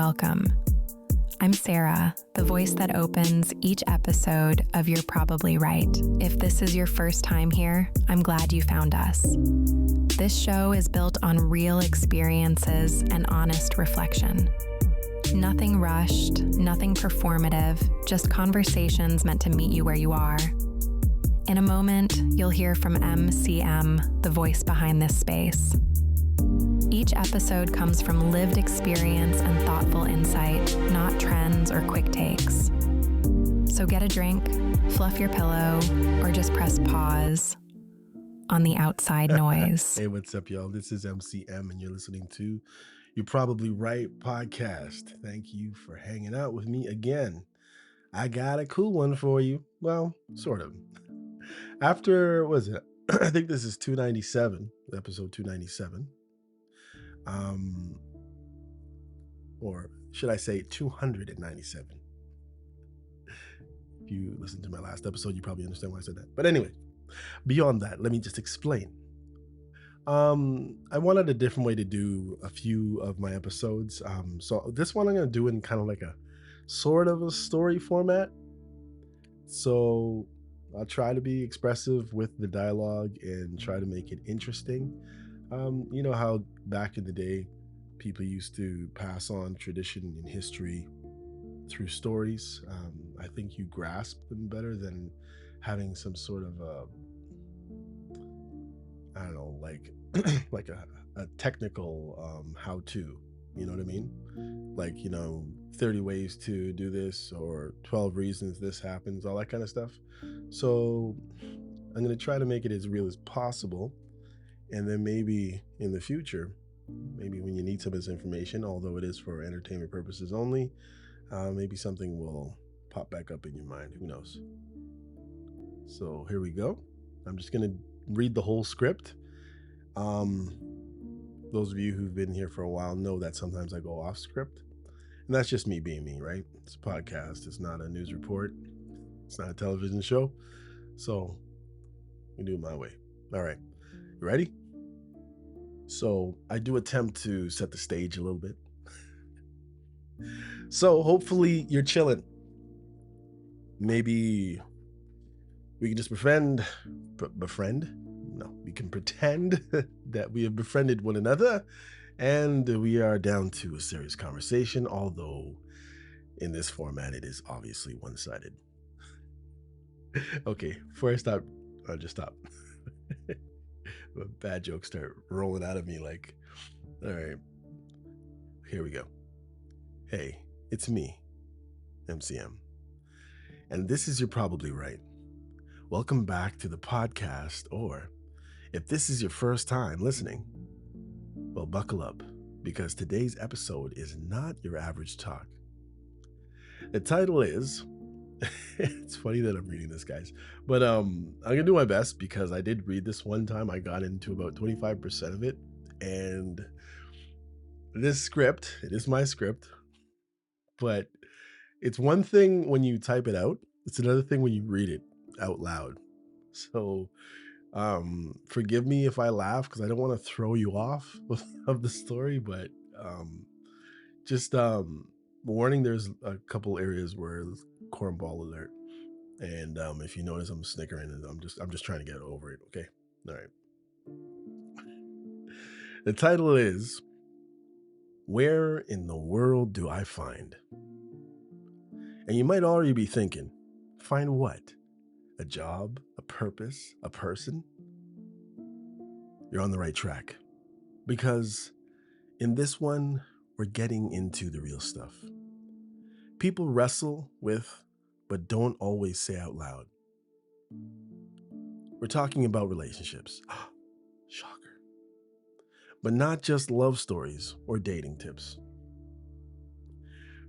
welcome. I'm Sarah, the voice that opens each episode of You're Probably Right. If this is your first time here, I'm glad you found us. This show is built on real experiences and honest reflection. Nothing rushed, nothing performative, just conversations meant to meet you where you are. In a moment, you'll hear from MCM, the voice behind this space. Each episode comes from lived experience and thoughtful insight, not trends or quick takes. So get a drink, fluff your pillow, or just press pause on the outside noise. Hey, what's up, y'all? This is MCM, and you're listening to You're Probably Right podcast. Thank you for hanging out with me again. I got a cool one for you. Well, sort of. After, what is it? I think this is 297, episode 297. Or should I say 297? If you listened to my last episode, you probably understand why I said that. But anyway, beyond that, let me just explain. I wanted a different way to do a few of my episodes. So this one I'm going to do in kind of like a sort of a story format. So I'll try to be expressive with the dialogue and try to make it interesting. You know how back in the day, people used to pass on tradition and history through stories. I think you grasp them better than having some sort of I don't know, like like a technical how-to, you know what I mean? Like, 30 ways to do this or 12 reasons this happens, all that kind of stuff. So I'm going to try to make it as real as possible. And then maybe in the future, maybe when you need some of this information, although it is for entertainment purposes only, maybe something will pop back up in your mind. Who knows? So here we go. I'm just going to read the whole script. Those of you who've been here for a while know that sometimes I go off script. And that's just me being me, right? It's a podcast. It's not a news report. It's not a television show. So we do it my way. All right. You ready? So I do attempt to set the stage a little bit. So hopefully you're chilling. Maybe we can just befriend? No, we can pretend that we have befriended one another and we are down to a serious conversation, although in this format it is obviously one-sided. Okay, before I stop, I'll just stop. Bad jokes start rolling out of me like, all right, here we go. Hey, it's me, MCM. And this is You're Probably Right. Welcome back to the podcast, or if this is your first time listening, well, buckle up, because today's episode is not your average talk. The title is, it's funny that I'm reading this, guys, but I'm going to do my best because I did read this one time. I got into about 25% of it, and this script, it is my script, but it's one thing when you type it out. It's another thing when you read it out loud. So forgive me if I laugh because I don't want to throw you off of the story, but just warning, there's a couple areas where cornball alert, and if you notice I'm snickering, and I'm just trying to get over it. Okay, all right. The title is Where in the World Do I Find? And you might already be thinking, find what? A job, a purpose, a person? You're on the right track, because in this one, we're getting into the real stuff. People wrestle with, but don't always say out loud. We're talking about relationships. Shocker. But not just love stories or dating tips.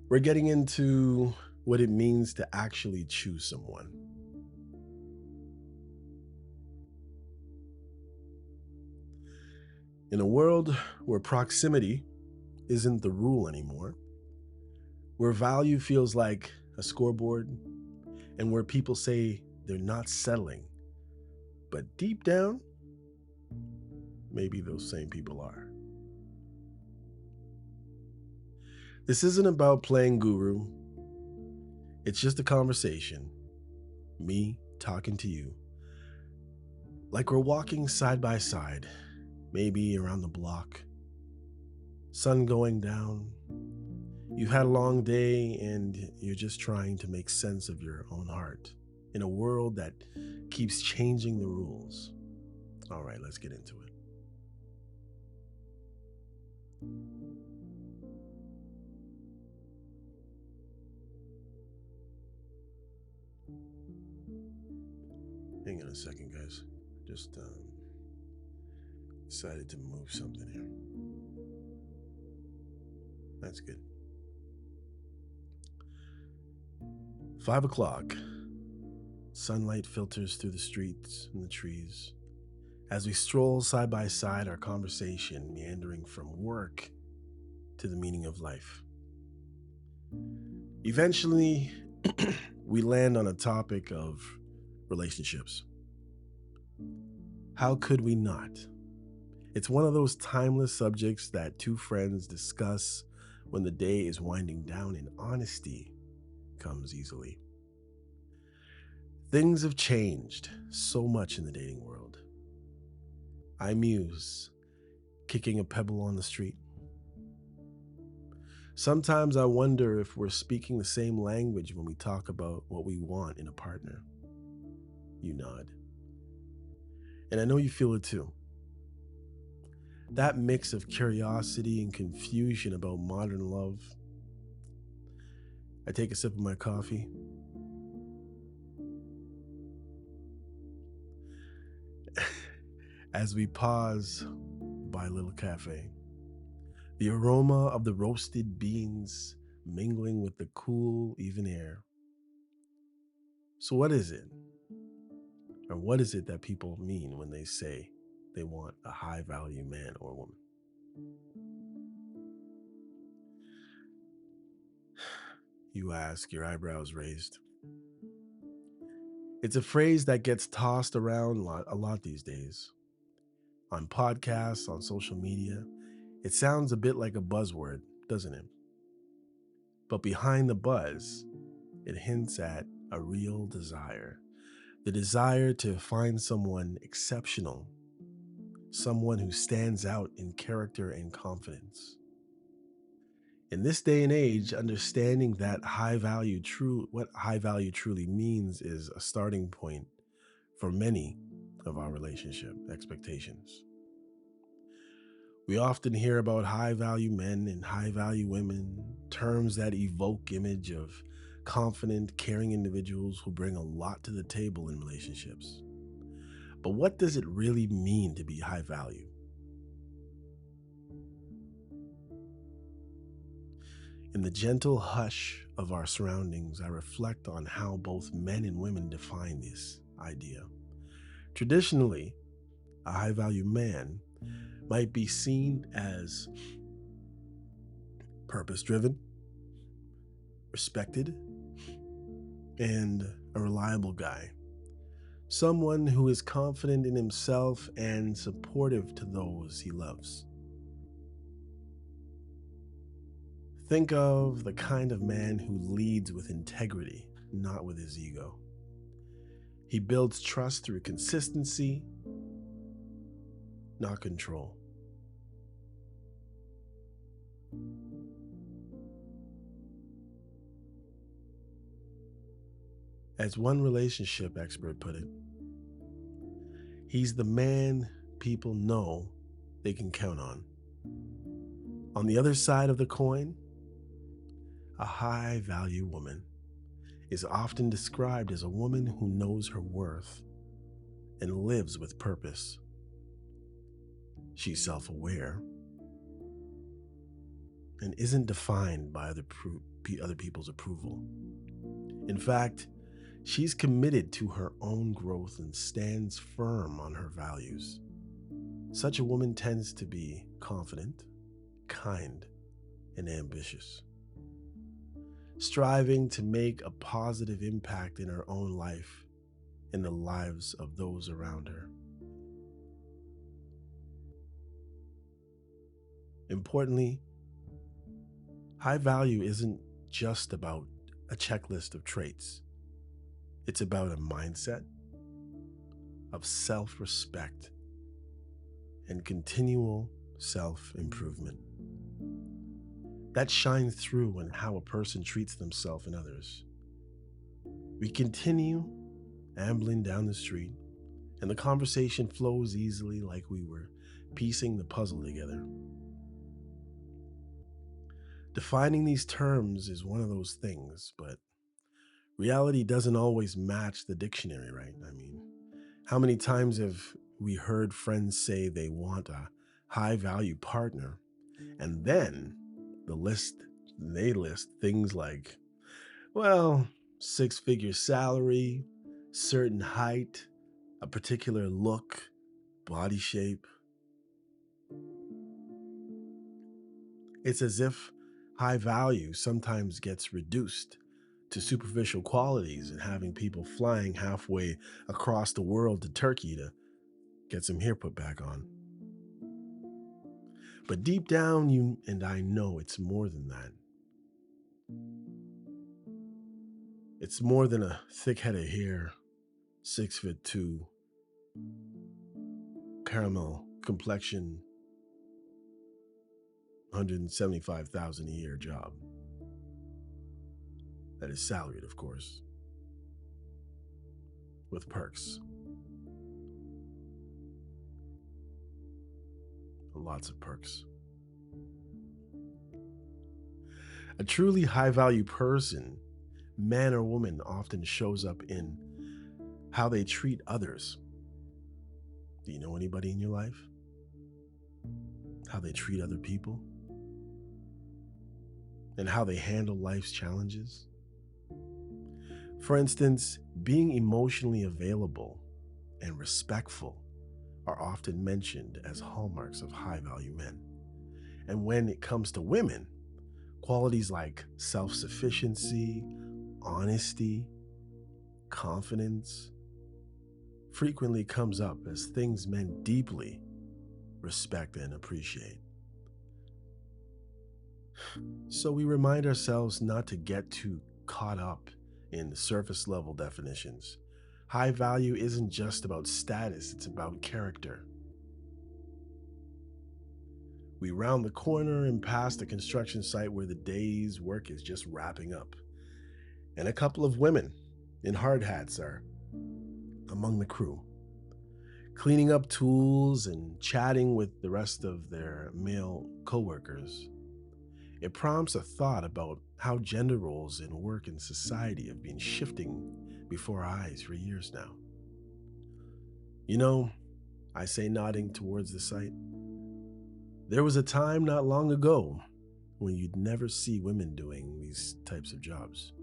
We're getting into what it means to actually choose someone. In a world where proximity isn't the rule anymore, where value feels like a scoreboard, and where people say they're not settling, but deep down, maybe those same people are. This isn't about playing guru, it's just a conversation. Me talking to you. Like we're walking side by side, maybe around the block. Sun going down. You've had a long day and you're just trying to make sense of your own heart in a world that keeps changing the rules. All right, let's get into it. Hang on a second, guys. Just decided to move something here. That's good. 5 o'clock. Sunlight filters through the streets and the trees. As we stroll side by side, our conversation meandering from work to the meaning of life. Eventually, we land on a topic of relationships. How could we not? It's one of those timeless subjects that two friends discuss when the day is winding down and honesty comes easily. Things have changed so much in the dating world. I muse, kicking a pebble on the street. Sometimes I wonder if we're speaking the same language when we talk about what we want in a partner. You nod. And I know you feel it too. That mix of curiosity and confusion about modern love. I take a sip of my coffee. As we pause by a little cafe, the aroma of the roasted beans mingling with the cool, even air. So what is it? Or what is it that people mean when they say they want a high-value man or woman? You ask, your eyebrows raised. It's a phrase that gets tossed around a lot these days. On podcasts, on social media, it sounds a bit like a buzzword, doesn't it? But behind the buzz, it hints at a real desire. The desire to find someone exceptional, someone who stands out in character and confidence. In this day and age, understanding that what high value truly means is a starting point for many of our relationship expectations. We often hear about high value men and high value women, terms that evoke image of confident, caring individuals who bring a lot to the table in relationships. But what does it really mean to be high value? In the gentle hush of our surroundings, I reflect on how both men and women define this idea. Traditionally, a high value man might be seen as purpose driven, respected, and a reliable guy. Someone who is confident in himself and supportive to those he loves. Think of the kind of man who leads with integrity, not with his ego. He builds trust through consistency, not control. As one relationship expert put it, he's the man people know they can count on. On the other side of the coin, a high value woman is often described as a woman who knows her worth and lives with purpose. She's self-aware and isn't defined by other people's approval. In fact, she's committed to her own growth and stands firm on her values. Such a woman tends to be confident, kind, and ambitious, striving to make a positive impact in her own life and the lives of those around her. Importantly, High value isn't just about a checklist of traits, it's about a mindset of self respect and continual self improvement. That shines through in how a person treats themselves and others. We continue ambling down the street, and the conversation flows easily like we were piecing the puzzle together. Defining these terms is one of those things, but reality doesn't always match the dictionary, right? I mean, how many times have we heard friends say they want a high value partner, and then the list they list things like, well, six-figure salary, certain height, a particular look, body shape. It's as if high value sometimes gets reduced to superficial qualities and having people flying halfway across the world to Turkey to get some hair put back on. But deep down, you and I know it's more than that. It's more than a thick head of hair, 6'2", caramel complexion, 175,000 a year job. That is salaried, of course, with perks. Lots of perks. A truly high value person, man or woman, often shows up in how they treat others. Do you know anybody in your life? How they treat other people? And how they handle life's challenges? For instance, being emotionally available and respectful are often mentioned as hallmarks of high value men. And when it comes to women, qualities like self sufficiency, honesty, confidence frequently comes up as things men deeply respect and appreciate. So we remind ourselves not to get too caught up in surface level definitions. High value isn't just about status, it's about character. We round the corner and pass the construction site where the day's work is just wrapping up. And a couple of women in hard hats are among the crew, cleaning up tools and chatting with the rest of their male coworkers. It prompts a thought about how gender roles in work and society have been shifting before our eyes for years now. You know, I say, nodding towards the site, there was a time not long ago when you'd never see women doing these types of jobs.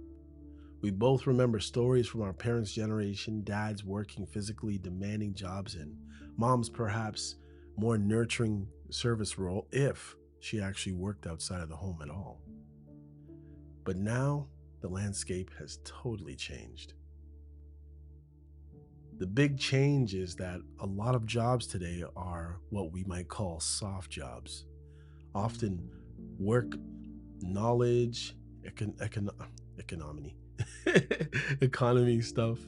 We both remember stories from our parents' generation, dads working physically demanding jobs, and moms perhaps more nurturing service role if she actually worked outside of the home at all. But now the landscape has totally changed. The big change is that a lot of jobs today are what we might call soft jobs, often work, knowledge, economy, economy stuff,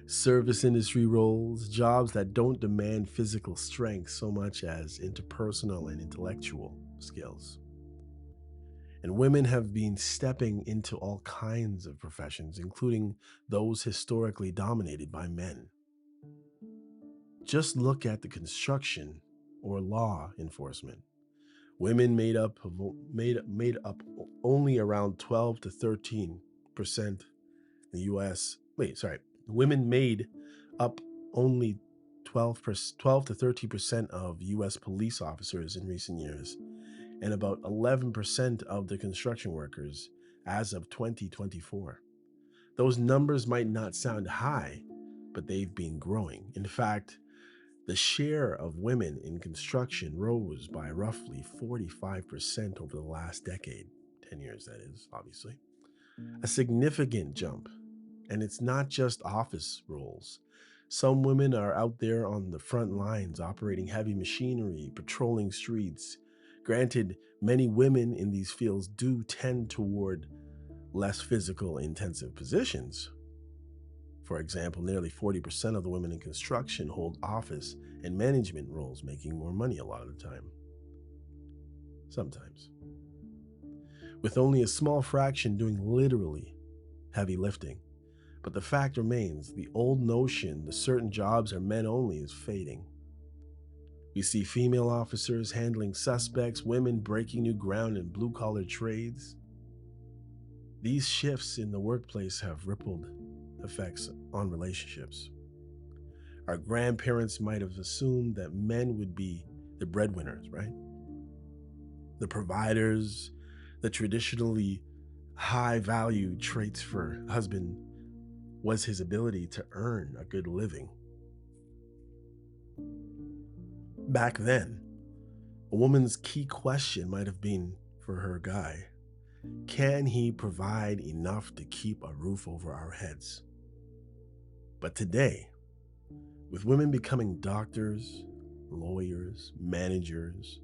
service industry roles, jobs that don't demand physical strength so much as interpersonal and intellectual skills. And women have been stepping into all kinds of professions, including those historically dominated by men. Just look at the construction or law enforcement. Women made up only around 12 to 13% in the US. Wait, sorry. Women made up only 12 to 13% of US police officers in recent years, and about 11% of the construction workers as of 2024. Those numbers might not sound high, but they've been growing. In fact, the share of women in construction rose by roughly 45% over the last decade, 10 years that is, obviously. A significant jump. And it's not just office roles. Some women are out there on the front lines operating heavy machinery, patrolling streets, Granted, many women in these fields do tend toward less physical intensive positions. For example, nearly 40% of the women in construction hold office and management roles, making more money a lot of the time. Sometimes. With only a small fraction doing literally heavy lifting. But the fact remains, the old notion that certain jobs are men only is fading. We see female officers handling suspects, women breaking new ground in blue-collar trades. These shifts in the workplace have rippled effects on relationships. Our grandparents might have assumed that men would be the breadwinners, right? The providers, the traditionally high value traits for husband was his ability to earn a good living. Back then, a woman's key question might have been for her guy, can he provide enough to keep a roof over our heads? But today, with women becoming doctors, lawyers, managers,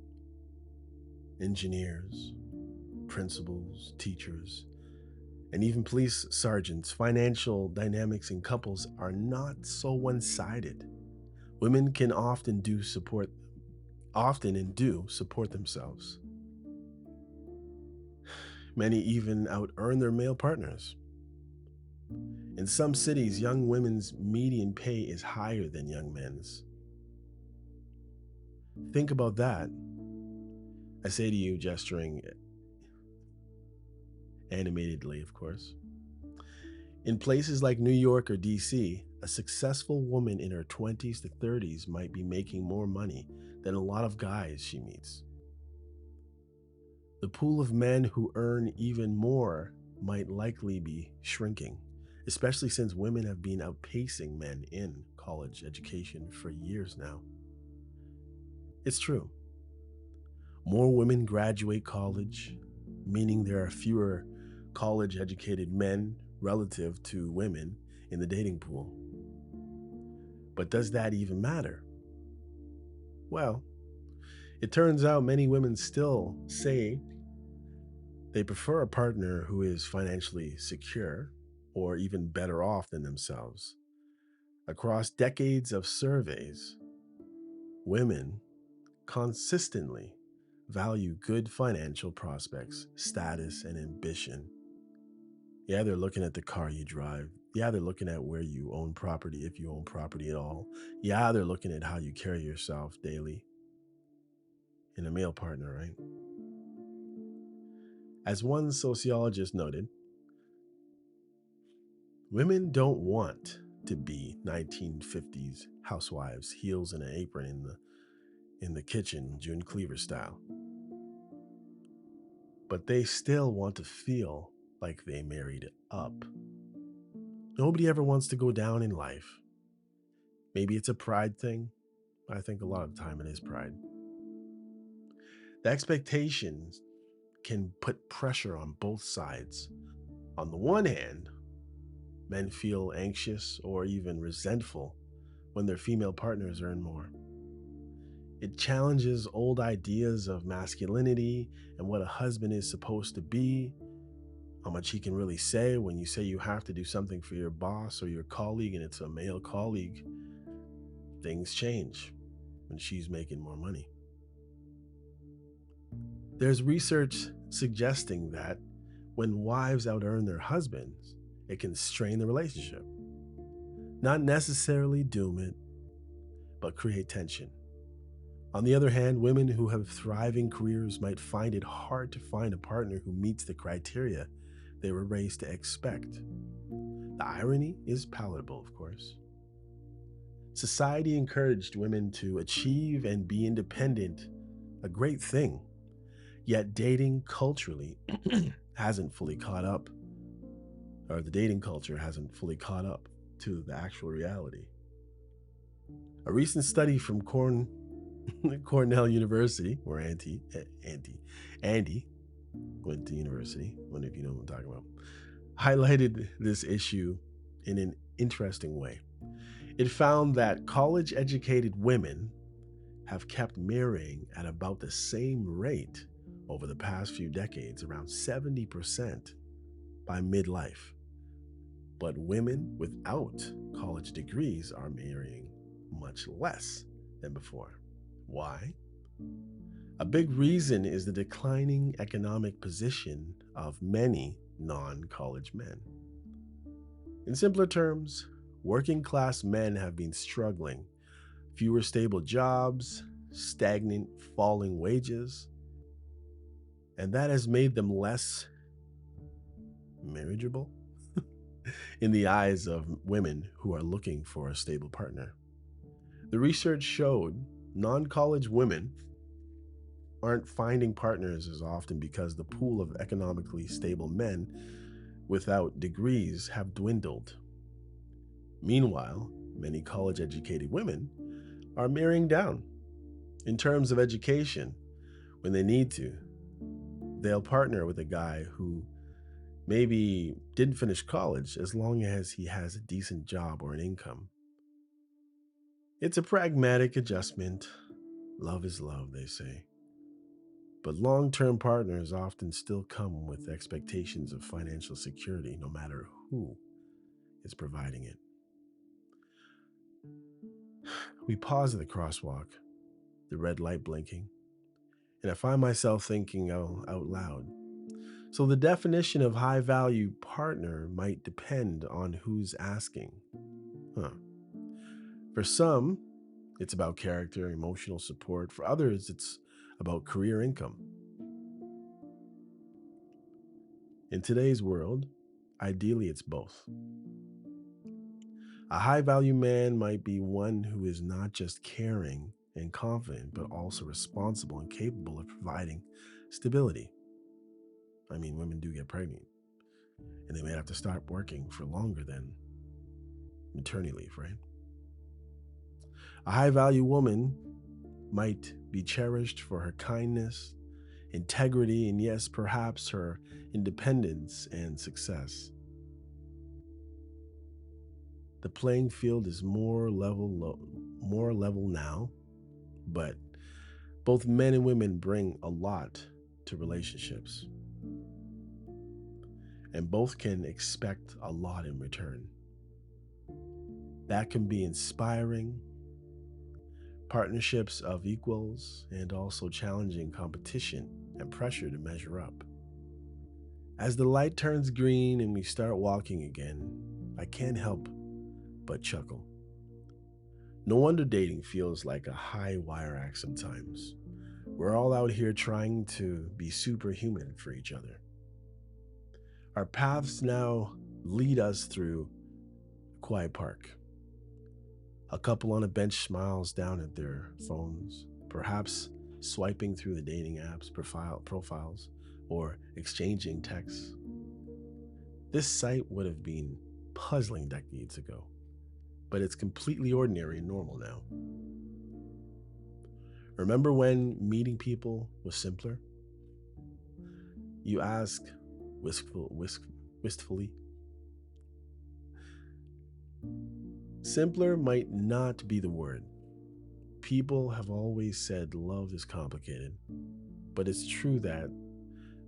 engineers, principals, teachers, and even police sergeants, financial dynamics in couples are not so one-sided. Women can often and do support themselves. Many even out-earn their male partners. In some cities, young women's median pay is higher than young men's. Think about that. I say to you, gesturing animatedly, of course. In places like New York or DC, a successful woman in her 20s to 30s might be making more money than a lot of guys she meets. The pool of men who earn even more might likely be shrinking, especially since women have been outpacing men in college education for years now. It's true. More women graduate college, meaning there are fewer college-educated men relative to women in the dating pool. But does that even matter? Well, it turns out many women still say they prefer a partner who is financially secure or even better off than themselves. Across decades of surveys, women consistently value good financial prospects, status, and ambition. Yeah, they're looking at the car you drive. Yeah, they're looking at where you own property, if you own property at all. Yeah, they're looking at how you carry yourself daily in a male partner, right? As one sociologist noted, women don't want to be 1950s housewives, heels and an apron in the kitchen, June Cleaver style. But they still want to feel like they married up. Nobody ever wants to go down in life. Maybe it's a pride thing. I think a lot of the time it is pride. The expectations can put pressure on both sides. On the one hand, men feel anxious or even resentful when their female partners earn more. It challenges old ideas of masculinity and what a husband is supposed to be, how much he can really say. When you say you have to do something for your boss or your colleague and it's a male colleague, things change when she's making more money. There's research suggesting that when wives out-earn their husbands, it can strain the relationship. Not necessarily doom it, but create tension. On the other hand, women who have thriving careers might find it hard to find a partner who meets the criteria they were raised to expect. The irony is palatable, of course. Society encouraged women to achieve and be independent, a great thing. Yet dating culturally hasn't fully caught up, or the dating culture hasn't fully caught up to the actual reality. A recent study from Cornell University, where Andy went to university, I wonder if you know what I'm talking about, highlighted this issue in an interesting way. It found that college-educated women have kept marrying at about the same rate over the past few decades, around 70% by midlife. But women without college degrees are marrying much less than before. Why? A big reason is the declining economic position of many non college men. In simpler terms, working class men have been struggling. Fewer stable jobs, stagnant falling wages, and that has made them less marriageable in the eyes of women who are looking for a stable partner. The research showed non college women aren't finding partners as often because the pool of economically stable men without degrees have dwindled. Meanwhile, many college educated women are marrying down. In terms of education, when they need to, they'll partner with a guy who maybe didn't finish college as long as he has a decent job or an income. It's a pragmatic adjustment. Love is love, they say. But long term partners often still come with expectations of financial security, no matter who is providing it. We pause at the crosswalk, the red light blinking, and I find myself thinking out loud. So, the definition of high value partner might depend on who's asking. Huh. For some, it's about character, emotional support. For others, it's about career income. In today's world, ideally, it's both. A high value man might be one who is not just caring and confident, but also responsible and capable of providing stability. I mean, women do get pregnant, and they may have to start working for longer than maternity leave, right? A high value woman might be cherished for her kindness, integrity, and yes, perhaps her independence and success. The playing field is more level now, but both men and women bring a lot to relationships, and both can expect a lot in return. That can be inspiring, partnerships of equals, and also challenging competition and pressure to measure up. As the light turns green and we start walking again, I can't help but chuckle. No wonder dating feels like a high wire act sometimes. We're all out here trying to be superhuman for each other. Our paths now lead us through a quiet park. A couple on a bench smiles down at their phones, perhaps swiping through the dating apps profiles or exchanging texts. This sight would have been puzzling decades ago, but it's completely ordinary and normal now. Remember when meeting people was simpler? You ask wistfully. Simpler might not be the word. People have always said love is complicated, but it's true that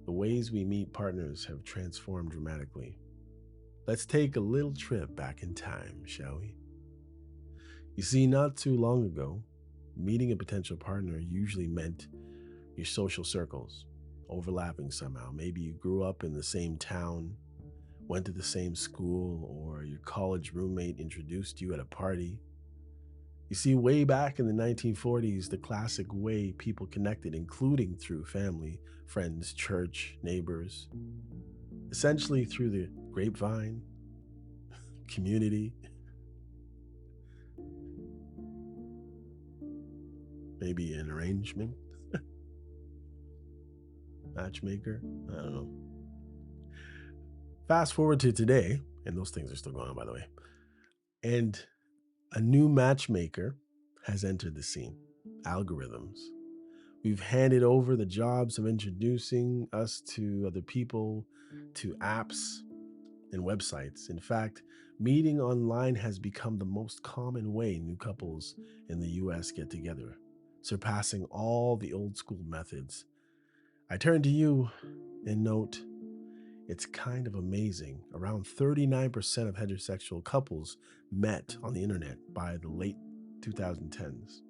the ways we meet partners have transformed dramatically. Let's take a little trip back in time, shall we? You see, not too long ago, meeting a potential partner usually meant your social circles overlapping somehow. Maybe you grew up in the same town, went to the same school, or your college roommate introduced you at a party. You see, way back in the 1940s, the classic way people connected, including through family, friends, church, neighbors, essentially through the grapevine, community, maybe an arrangement, matchmaker, I don't know. Fast forward to today, and those things are still going on, by the way, and a new matchmaker has entered the scene: algorithms. We've handed over the jobs of introducing us to other people, to apps and websites. In fact, meeting online has become the most common way new couples in the US get together. surpassing all the old school methods. I turn to you and note it's kind of amazing. Around 39% of heterosexual couples met on the internet by the late 2010s,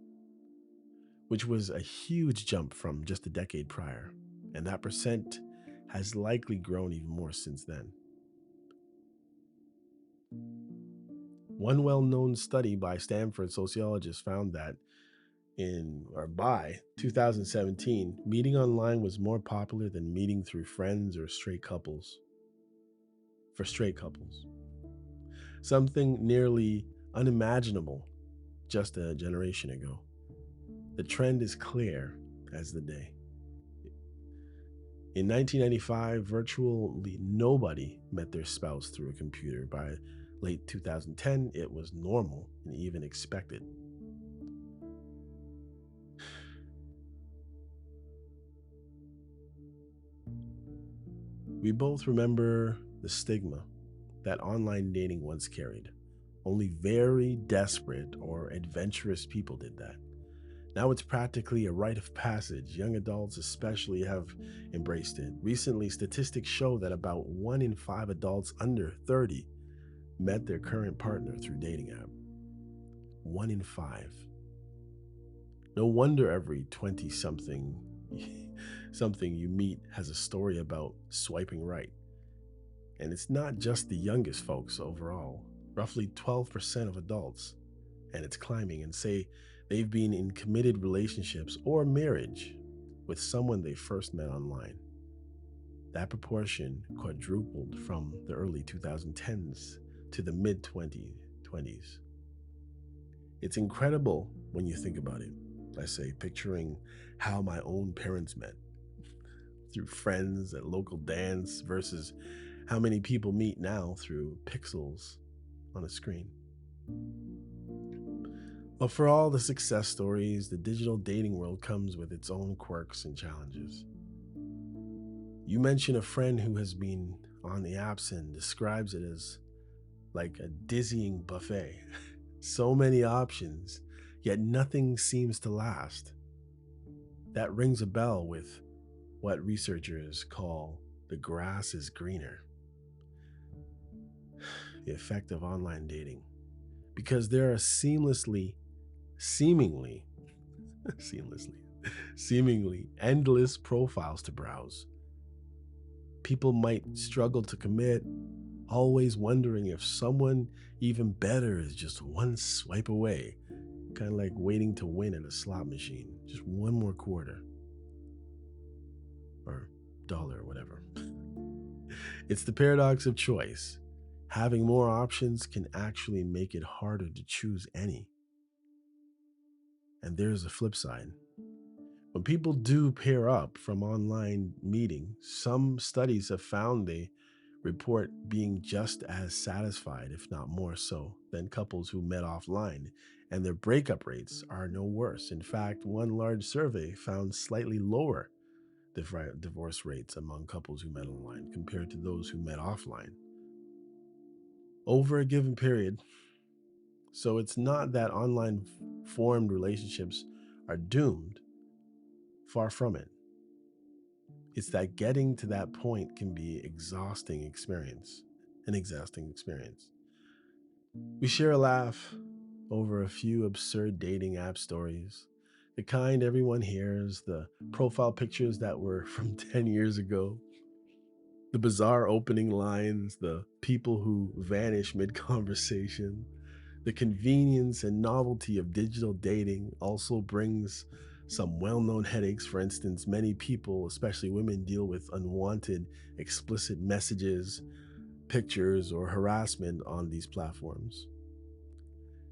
which was a huge jump from just a decade prior. And that percent has likely grown even more since then. One well known study by Stanford sociologists found that by 2017, meeting online was more popular than meeting through friends or straight couples. For straight couples, something nearly unimaginable just a generation ago. The trend is clear as the day. In 1995, virtually nobody met their spouse through a computer. By late 2010, it was normal and even expected. We both remember the stigma that online dating once carried. Only very desperate or adventurous people did that. Now it's practically a rite of passage. Young adults especially have embraced it. Recently, statistics show that about 1 in 5 adults under 30 met their current partner through dating app. 1 in 5. No wonder every 20-something something you meet has a story about swiping right. And it's not just the youngest folks overall. Roughly 12% of adults, and it's climbing, and say they've been in committed relationships or marriage with someone they first met online. That proportion quadrupled from the early 2010s to the mid 2020s. It's incredible when you think about it. I say, picturing how my own parents met through friends at local dance versus how many people meet now through pixels on a screen. But for all the success stories, the digital dating world comes with its own quirks and challenges. You mention a friend who has been on the apps and describes it as like a dizzying buffet. So many options, yet nothing seems to last. That rings a bell with what researchers call the grass is greener. The effect of online dating. Because there are seemingly endless profiles to browse. People might struggle to commit, always wondering if someone even better is just one swipe away, kind of like waiting to win at a slot machine, just one more quarter or dollar or whatever. It's the paradox of choice. Having more options can actually make it harder to choose any. And there's a flip side. When people do pair up from online meeting, some studies have found they report being just as satisfied, if not more so, than couples who met offline, and their breakup rates are no worse. In fact, one large survey found slightly lower divorce rates among couples who met online compared to those who met offline over a given period. So it's not that online formed relationships are doomed. Far from it. It's that getting to that point can be an exhausting experience. We share a laugh over a few absurd dating app stories, the kind everyone hears, the profile pictures that were from 10 years ago, the bizarre opening lines, the people who vanish mid-conversation. The convenience and novelty of digital dating also brings some well-known headaches. For instance, many people, especially women, deal with unwanted, explicit messages, pictures, or harassment on these platforms.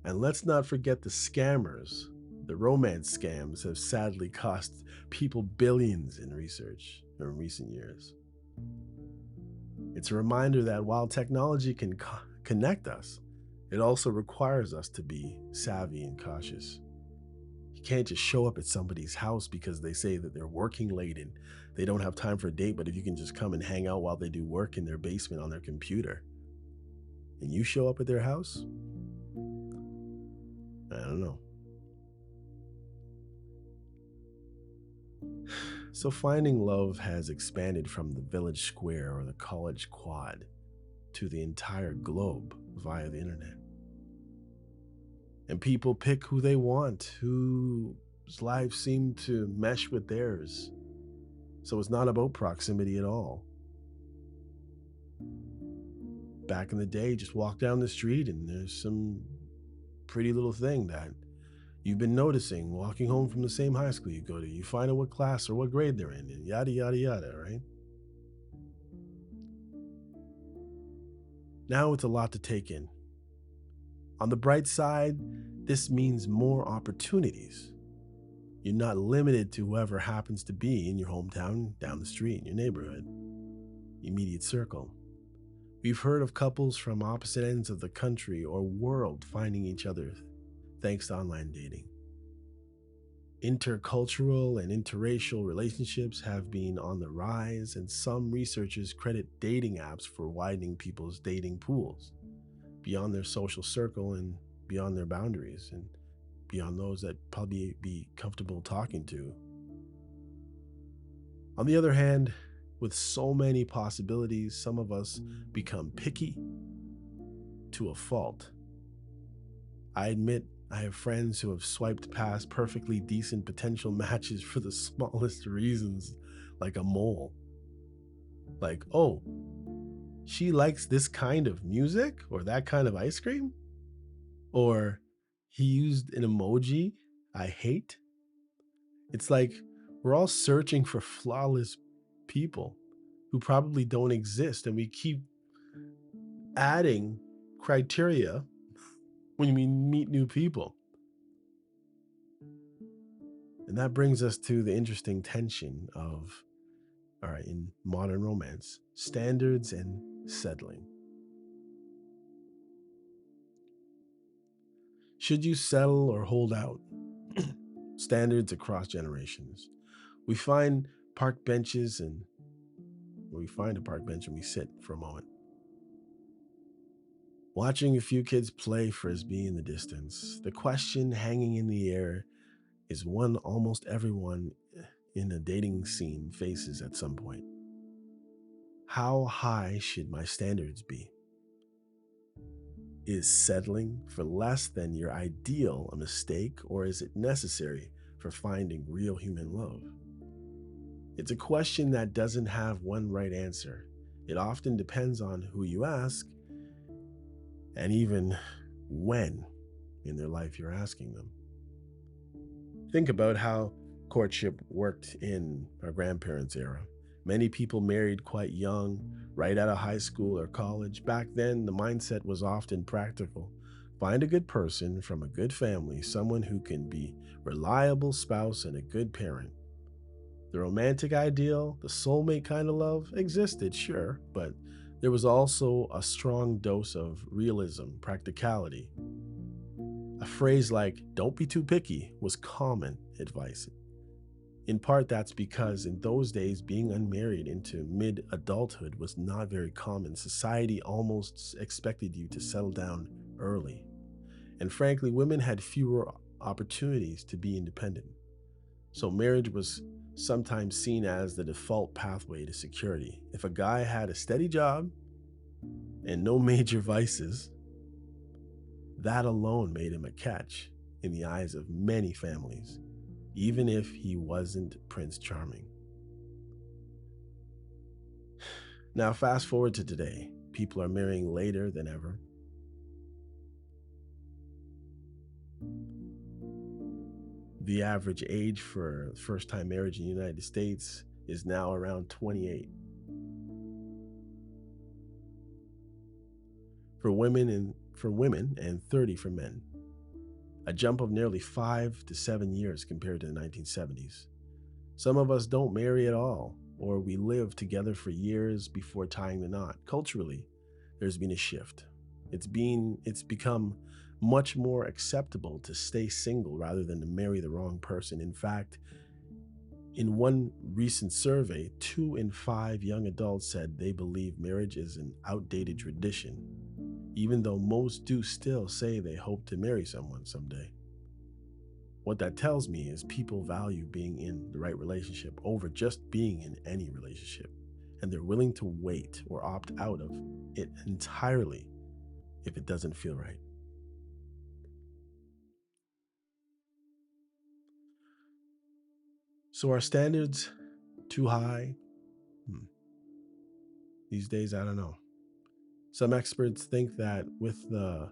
And let's not forget the scammers. The romance scams have sadly cost people billions in research in recent years. It's a reminder that while technology can connect us, it also requires us to be savvy and cautious. You can't just show up at somebody's house because they say that they're working late and they don't have time for a date, but if you can just come and hang out while they do work in their basement on their computer, and you show up at their house, I don't know. So finding love has expanded from the village square or the college quad to the entire globe via the internet. And people pick who they want, whose lives seem to mesh with theirs. So it's not about proximity at all. Back in the day, just walk down the street and there's some pretty little thing that you've been noticing walking home from the same high school you go to. You find out what class or what grade they're in, and yada, yada, yada, right? Now it's a lot to take in. On the bright side, this means more opportunities. You're not limited to whoever happens to be in your hometown, down the street, in your neighborhood, immediate circle. We've heard of couples from opposite ends of the country or world finding each other thanks to online dating. Intercultural and interracial relationships have been on the rise, and some researchers credit dating apps for widening people's dating pools beyond their social circle and beyond their boundaries and beyond those that probably be comfortable talking to. On the other hand, with so many possibilities, some of us become picky to a fault. I admit I have friends who have swiped past perfectly decent potential matches for the smallest reasons, like a mole. Like, oh, she likes this kind of music or that kind of ice cream? Or he used an emoji I hate? It's like we're all searching for flawless people who probably don't exist, and we keep adding criteria when we meet new people. And that brings us to the interesting tension of, all right, in modern romance, standards and settling. Should you settle or hold out? Standards across generations. We find park benches and we find a park bench and we sit for a moment. Watching a few kids play frisbee in the distance, the question hanging in the air is one almost everyone in a dating scene faces at some point. How high should my standards be? Is settling for less than your ideal a mistake, or is it necessary for finding real human love? It's a question that doesn't have one right answer. It often depends on who you ask and even when in their life you're asking them. Think about how courtship worked in our grandparents' era. Many people married quite young, right out of high school or college. Back then, the mindset was often practical. Find a good person from a good family, someone who can be reliable spouse and a good parent. The romantic ideal, the soulmate kind of love, existed, sure, but there was also a strong dose of realism, practicality. A phrase like, don't be too picky, was common advice. In part, that's because in those days, being unmarried into mid adulthood was not very common. Society almost expected you to settle down early. And frankly, women had fewer opportunities to be independent. So marriage was sometimes seen as the default pathway to security. If a guy had a steady job and no major vices, that alone made him a catch in the eyes of many families, even if he wasn't Prince Charming. Now, fast forward to today. People are marrying later than ever. The average age for first-time marriage in the United States is now around 28. For women and 30 for men. A jump of nearly 5 to 7 years compared to the 1970s. Some of us don't marry at all, or we live together for years before tying the knot. Culturally, there's been a shift. It's become much more acceptable to stay single rather than to marry the wrong person. In fact, in one recent survey, 2 in 5 young adults said they believe marriage is an outdated tradition, even though most do still say they hope to marry someone someday. What that tells me is people value being in the right relationship over just being in any relationship, and they're willing to wait or opt out of it entirely if it doesn't feel right. So are standards too high? Hmm. These days, I don't know. Some experts think that with the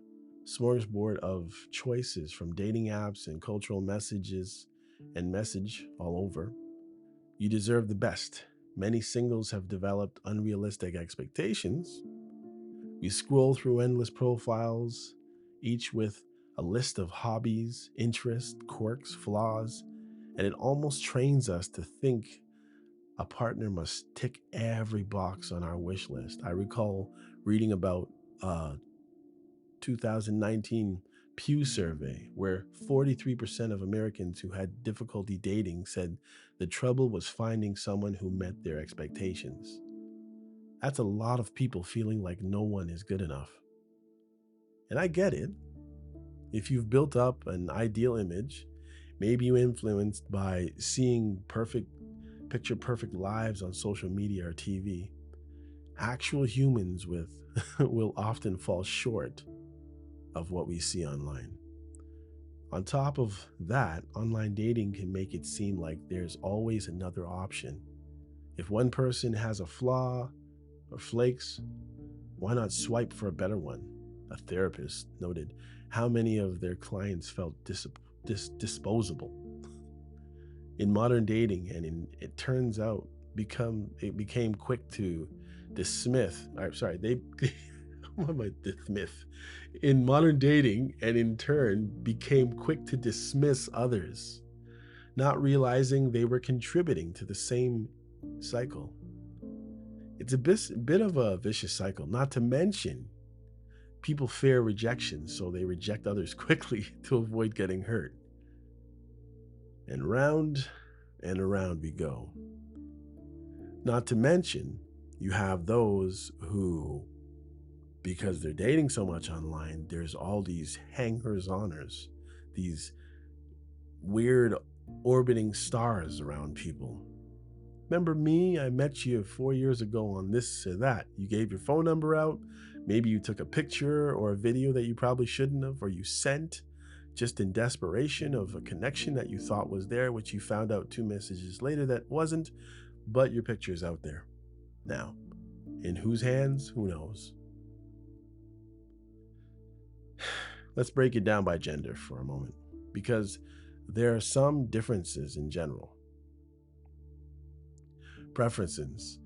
smorgasbord of choices from dating apps and cultural messages and message all over, you deserve the best. Many singles have developed unrealistic expectations. We scroll through endless profiles, each with a list of hobbies, interests, quirks, flaws, and it almost trains us to think a partner must tick every box on our wish list. I recall reading about a 2019 Pew survey where 43% of Americans who had difficulty dating said the trouble was finding someone who met their expectations. That's a lot of people feeling like no one is good enough. And I get it. If you've built up an ideal image, maybe you influenced by seeing picture perfect lives on social media or TV, actual humans with will often fall short of what we see online. On top of that, online dating can make it seem like there's always another option. If one person has a flaw or flakes, why not swipe for a better one? A therapist noted how many of their clients felt disposable in modern dating, and it turns out it became quick to dismiss. Sorry, they what am I dismiss? In modern dating, and in turn became quick to dismiss others, not realizing they were contributing to the same cycle. It's a bit of a vicious cycle, not to mention people fear rejection, so they reject others quickly to avoid getting hurt. And around we go. Not to mention, you have those who, because they're dating so much online, there's all these hangers-oners, these weird orbiting stars around people. Remember me? I met you 4 years ago on this or that. You gave your phone number out. Maybe you took a picture or a video that you probably shouldn't have, or you sent just in desperation of a connection that you thought was there, which you found out 2 messages later that wasn't, but your picture is out there. Now, in whose hands? Who knows? Let's break it down by gender for a moment, because there are some differences in general. Preferences.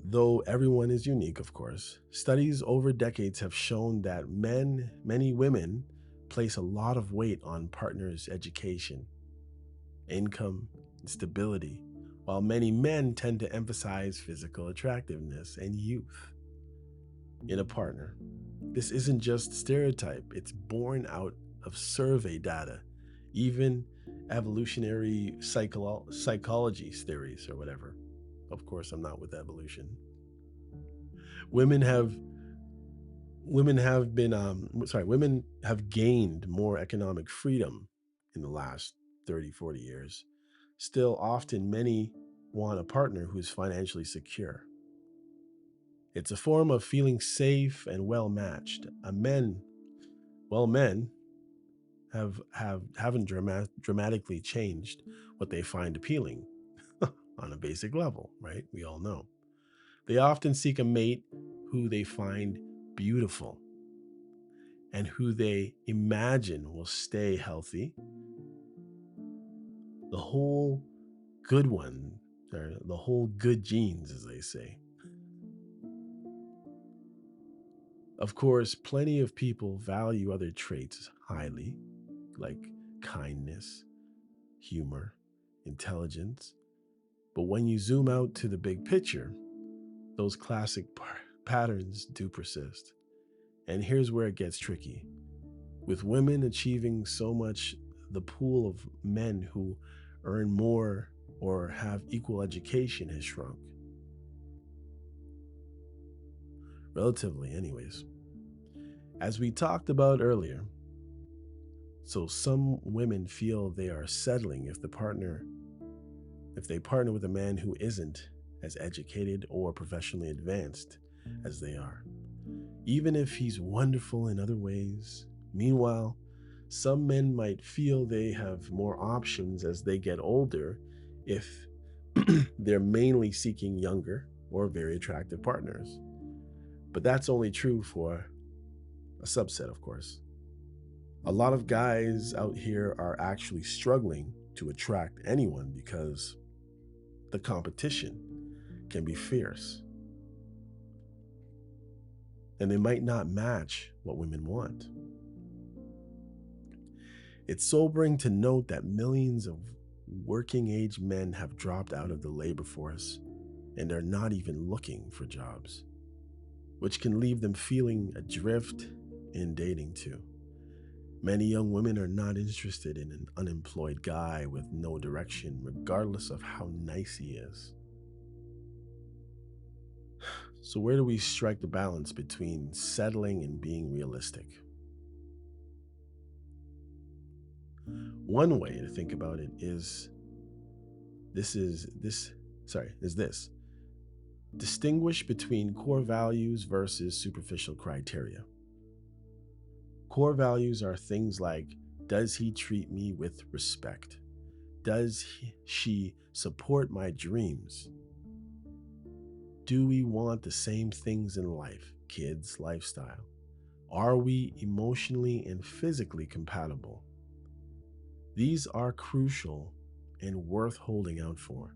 Though everyone is unique, of course, studies over decades have shown that many women place a lot of weight on partners' education, income, and stability, while many men tend to emphasize physical attractiveness and youth in a partner. This isn't just stereotype, it's born out of survey data, even evolutionary psychology theories or whatever. Of course, I'm not with evolution. Women have women have gained more economic freedom in the last 30, 40 years. Still, often many want a partner who's financially secure. It's a form of feeling safe and well matched. Men haven't dramatically changed what they find appealing on a basic level, right? We all know. They often seek a mate who they find beautiful and who they imagine will stay healthy. The whole good one, or the whole good genes, as they say. Of course, plenty of people value other traits highly, like kindness, humor, intelligence. But when you zoom out to the big picture, those classic patterns do persist. And here's where it gets tricky. With women achieving so much, the pool of men who earn more or have equal education has shrunk. Relatively, anyways. As we talked about earlier, So some women feel they are settling if they partner with a man who isn't as educated or professionally advanced as they are, even if he's wonderful in other ways. Meanwhile, some men might feel they have more options as they get older if they're mainly seeking younger or very attractive partners. But that's only true for a subset, of course. A lot of guys out here are actually struggling to attract anyone because the competition can be fierce and they might not match what women want. It's sobering to note that millions of working age men have dropped out of the labor force and are not even looking for jobs, which can leave them feeling adrift in dating too. Many young women are not interested in an unemployed guy with no direction, regardless of how nice he is. So, where do we strike the balance between settling and being realistic? One way to think about it is this. Distinguish between core values versus superficial criteria. Core values are things like, does he treat me with respect? She support my dreams? Do we want the same things in life, kids, lifestyle? Are we emotionally and physically compatible? These are crucial and worth holding out for.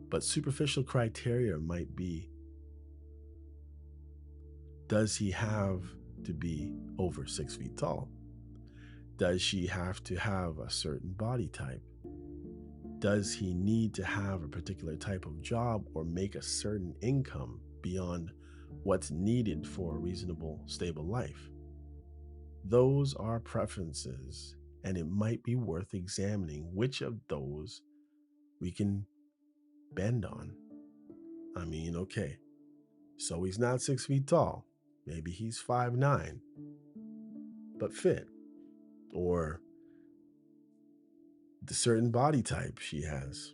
But superficial criteria might be, does he have to be over 6 feet tall? Does she have to have a certain body type? Does he need to have a particular type of job or make a certain income beyond what's needed for a reasonable, stable life? Those are preferences, and it might be worth examining which of those we can bend on. I mean, okay, so he's not 6 feet tall. Maybe he's 5'9", but fit. Or the certain body type she has.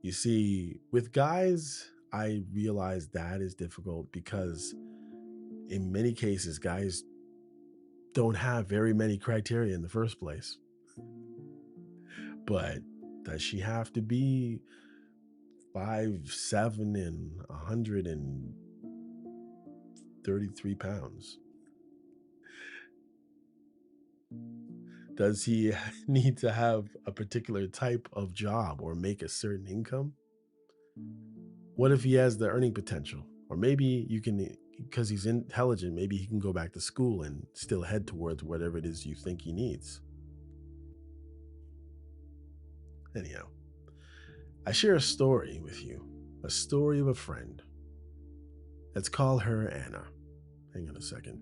You see, with guys, I realize that is difficult because in many cases, guys don't have very many criteria in the first place. But does she have to be 5'7" and 133 pounds? Does he need to have a particular type of job or make a certain income? What if he has the earning potential? Or maybe you can, because he's intelligent, maybe he can go back to school and still head towards whatever it is you think he needs. Anyhow, I share a story with you, a story of a friend. Let's call her Anna. Hang on a second.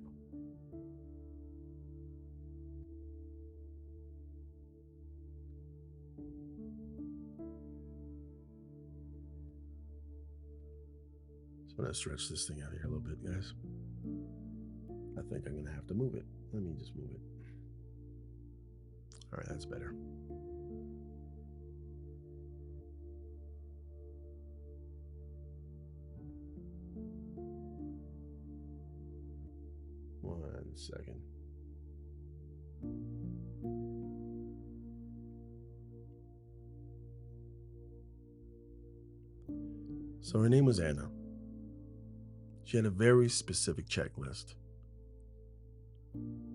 So I'm going to stretch this thing out here a little bit, guys. I think I'm going to have to move it. Let me just move it. All right, that's better. One second. So her name was Anna. She had a very specific checklist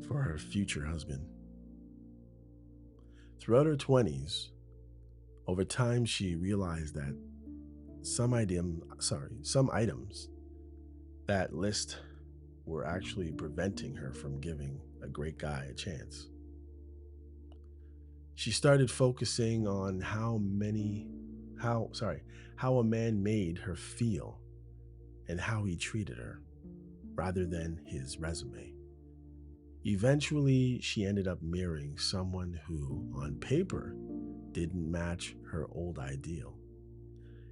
for her future husband. Throughout her 20s, over time she realized that some items that list were actually preventing her from giving a great guy a chance. She started focusing on how a man made her feel and how he treated her, rather than his resume. Eventually, she ended up marrying someone who, on paper, didn't match her old ideal.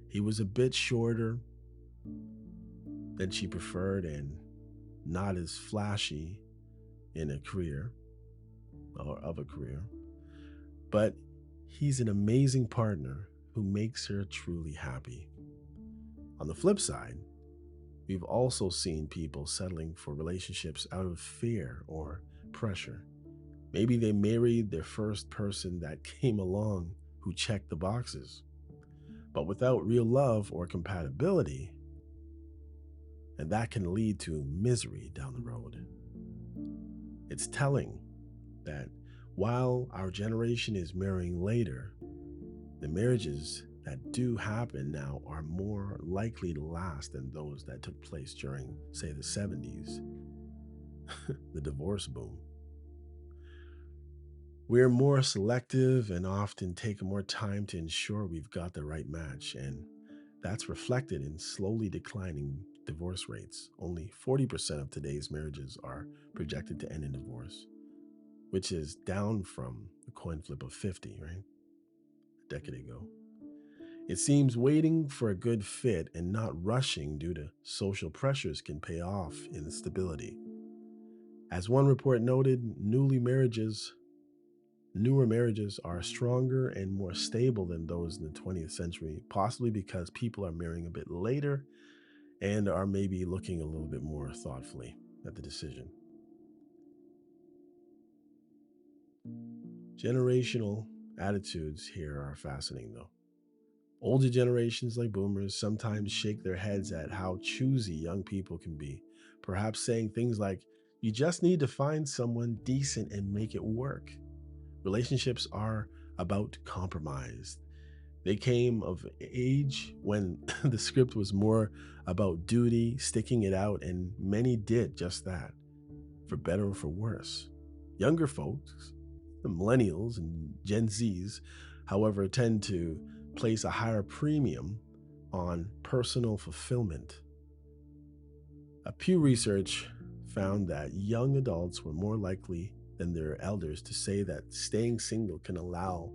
He was a bit shorter than she preferred and not as flashy in a career. or of a career, but he's an amazing partner who makes her truly happy. On the flip side, we've also seen people settling for relationships out of fear or pressure. Maybe they married their first person that came along who checked the boxes, but without real love or compatibility, and that can lead to misery down the road. It's telling that while our generation is marrying later, the marriages that do happen now are more likely to last than those that took place during, say, the 70s, the divorce boom. We're more selective and often take more time to ensure we've got the right match, and that's reflected in slowly declining divorce rates. Only 40% of today's marriages are projected to end in divorce, which is down from the coin flip of 50, right? A decade ago. It seems waiting for a good fit and not rushing due to social pressures can pay off in stability. As one report noted, newer marriages are stronger and more stable than those in the 20th century, possibly because people are marrying a bit later and are maybe looking a little bit more thoughtfully at the decision. Generational attitudes here are fascinating, though. Older generations, like boomers, sometimes shake their heads at how choosy young people can be, perhaps saying things like, you just need to find someone decent and make it work. Relationships are about compromise. They came of age when the script was more about duty, sticking it out, and many did just that, for better or for worse. Younger folks, the millennials and Gen Zs, however, tend to place a higher premium on personal fulfillment. A Pew research found that young adults were more likely than their elders to say that staying single can allow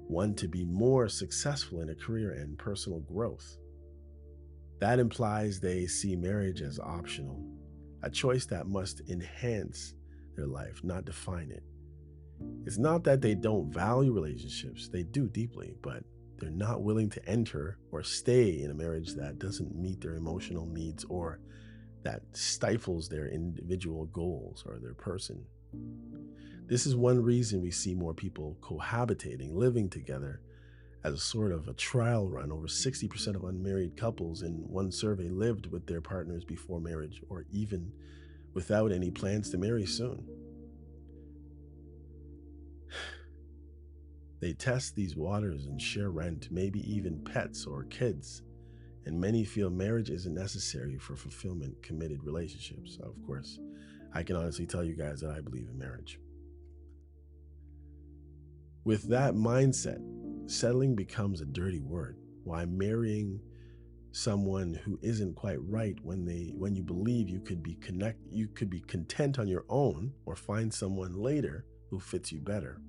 one to be more successful in a career and personal growth. That implies they see marriage as optional, a choice that must enhance their life, not define it. It's not that they don't value relationships, they do deeply, but they're not willing to enter or stay in a marriage that doesn't meet their emotional needs or that stifles their individual goals or their person. This is one reason we see more people cohabitating, living together as a sort of a trial run. Over 60% of unmarried couples in one survey lived with their partners before marriage or even without any plans to marry soon. They test these waters and share rent, maybe even pets or kids. And many feel marriage isn't necessary for fulfillment, committed relationships. Of course, I can honestly tell you guys that I believe in marriage. With that mindset, settling becomes a dirty word. Why marrying someone who isn't quite right when you believe you could be content on your own or find someone later who fits you better.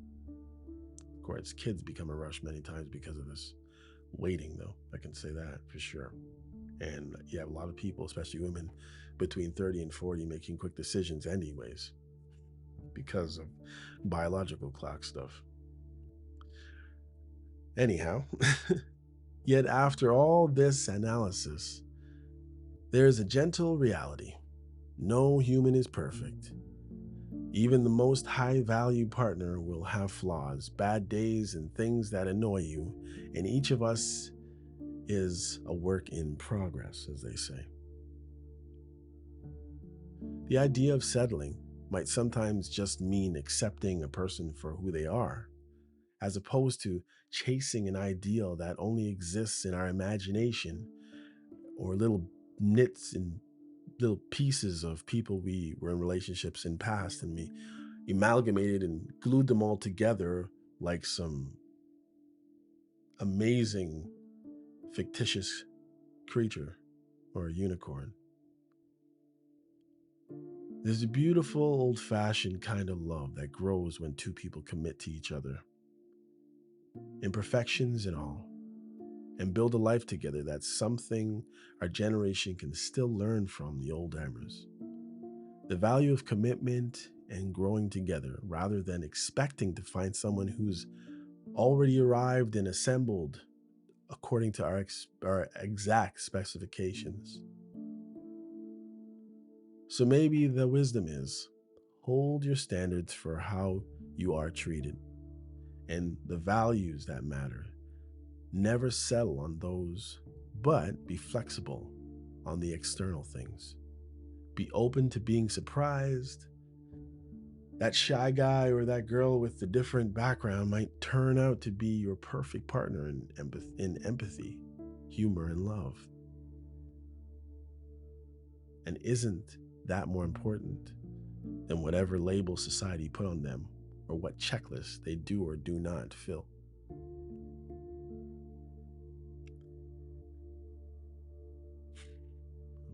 Of course, kids become a rush many times because of this waiting, though. I can say that for sure. And you have a lot of people, especially women between 30 and 40, making quick decisions anyways because of biological clock stuff. Anyhow, yet after all this analysis, there is a gentle reality. No human is perfect. Even the most high value partner will have flaws, bad days, and things that annoy you, and each of us is a work in progress, as they say. The idea of settling might sometimes just mean accepting a person for who they are, as opposed to chasing an ideal that only exists in our imagination or little nits and little pieces of people we were in relationships in past, and we amalgamated and glued them all together like some amazing fictitious creature or a unicorn. There's a beautiful old fashioned kind of love that grows when two people commit to each other, imperfections and all, and build a life together. That's something our generation can still learn from the old timers. The value of commitment and growing together rather than expecting to find someone who's already arrived and assembled according to our exact specifications. So maybe the wisdom is hold your standards for how you are treated and the values that matter. Never settle on those, but be flexible on the external things. Be open to being surprised. That shy guy or that girl with the different background might turn out to be your perfect partner in empathy, humor, and love. And isn't that more important than whatever label society put on them or what checklist they do or do not fill?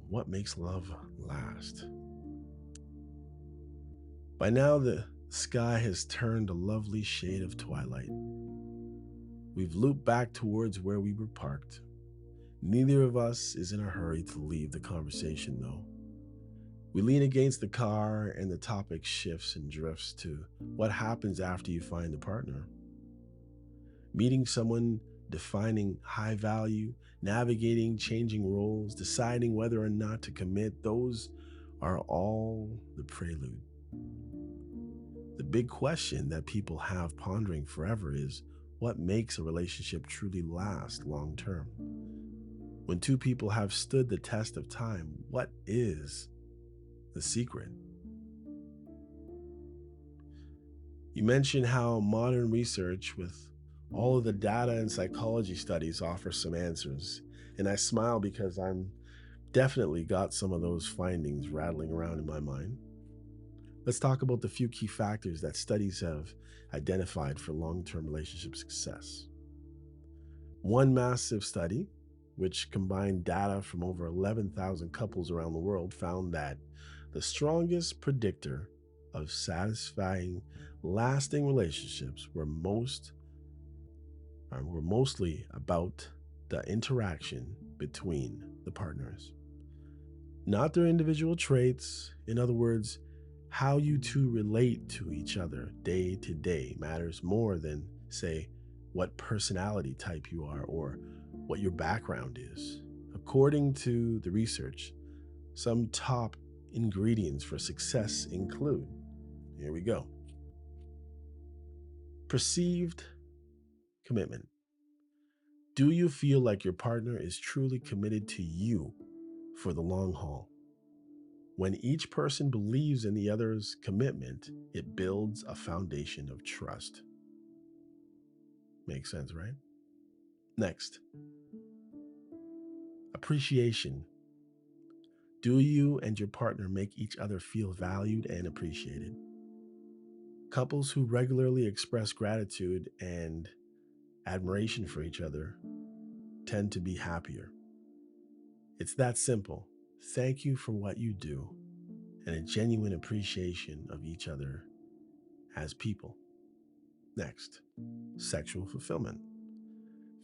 What makes love last? By now, the sky has turned a lovely shade of twilight. We've looped back towards where we were parked. Neither of us is in a hurry to leave the conversation, though. We lean against the car, and the topic shifts and drifts to what happens after you find a partner. Meeting someone, defining high value, navigating changing roles, deciding whether or not to commit, those are all the prelude. The big question that people have pondering forever is what makes a relationship truly last long term? When two people have stood the test of time, what is the secret? You mentioned how modern research with all of the data and psychology studies offers some answers. And I smile because I'm definitely got some of those findings rattling around in my mind. Let's talk about the few key factors that studies have identified for long-term relationship success. One massive study, which combined data from over 11,000 couples around the world, found that the strongest predictor of satisfying, lasting relationships were mostly about the interaction between the partners, not their individual traits. In other words, how you two relate to each other day to day matters more than, say, what personality type you are or what your background is. According to the research, some top ingredients for success include, here we go, perceived commitment. Do you feel like your partner is truly committed to you for the long haul? When each person believes in the other's commitment, it builds a foundation of trust. Makes sense, right? Next, appreciation. Do you and your partner make each other feel valued and appreciated? Couples who regularly express gratitude and admiration for each other tend to be happier. It's that simple. Thank you for what you do and a genuine appreciation of each other as people. Next, sexual fulfillment.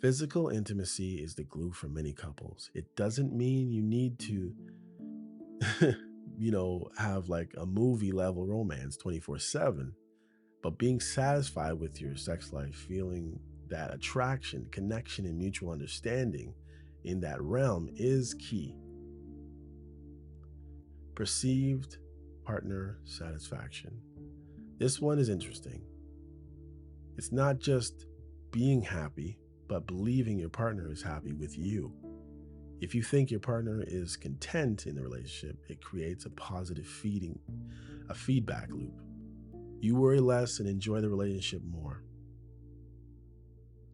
Physical intimacy is the glue for many couples. It doesn't mean you need to, have like a movie level romance 24/7, but being satisfied with your sex life, feeling that attraction, connection, and mutual understanding in that realm is key. Perceived partner satisfaction. This one is interesting. It's not just being happy, but believing your partner is happy with you. If you think your partner is content in the relationship, it creates a positive feedback loop. You worry less and enjoy the relationship more.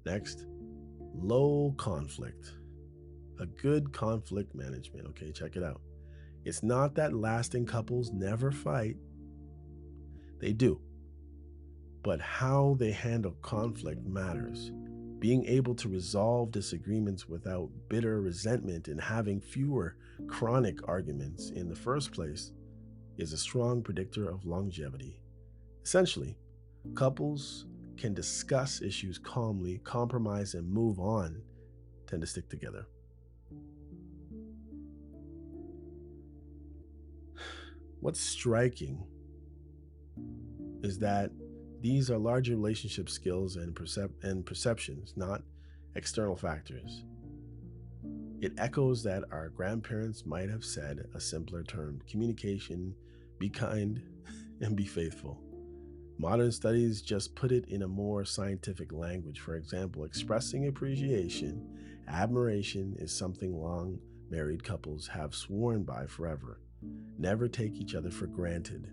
Next, low conflict. A good conflict management. Okay, check it out. It's not that lasting couples never fight. They do. But how they handle conflict matters. Being able to resolve disagreements without bitter resentment and having fewer chronic arguments in the first place is a strong predictor of longevity. Essentially, couples can discuss issues calmly, compromise, and move on, tend to stick together. What's striking is that these are larger relationship skills and perceptions, not external factors. It echoes that our grandparents might have said a simpler term: communication, be kind, and be faithful. Modern studies just put it in a more scientific language. For example, expressing appreciation, admiration is something long married couples have sworn by forever. Never take each other for granted.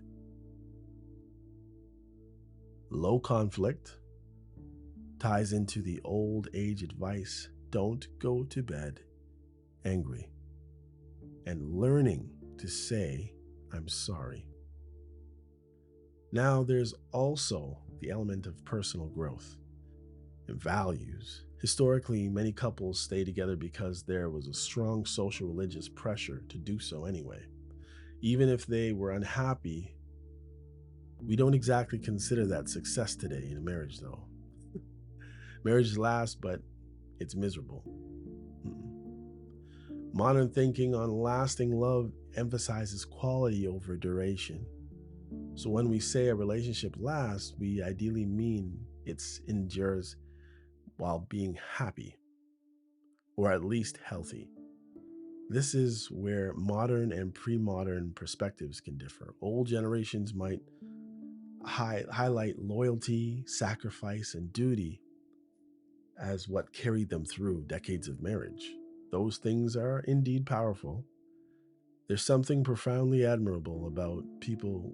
Low conflict ties into the old age advice: don't go to bed angry, and learning to say, I'm sorry. Now, there's also the element of personal growth and values. Historically, many couples stay together because there was a strong social religious pressure to do so anyway. Even if they were unhappy, we don't exactly consider that success today in a marriage, though. Marriage lasts, but it's miserable. Modern thinking on lasting love emphasizes quality over duration. So when we say a relationship lasts, we ideally mean it endures while being happy, or at least healthy. This is where modern and pre modern perspectives can differ. Old generations might highlight loyalty, sacrifice, and duty as what carried them through decades of marriage. Those things are indeed powerful. There's something profoundly admirable about people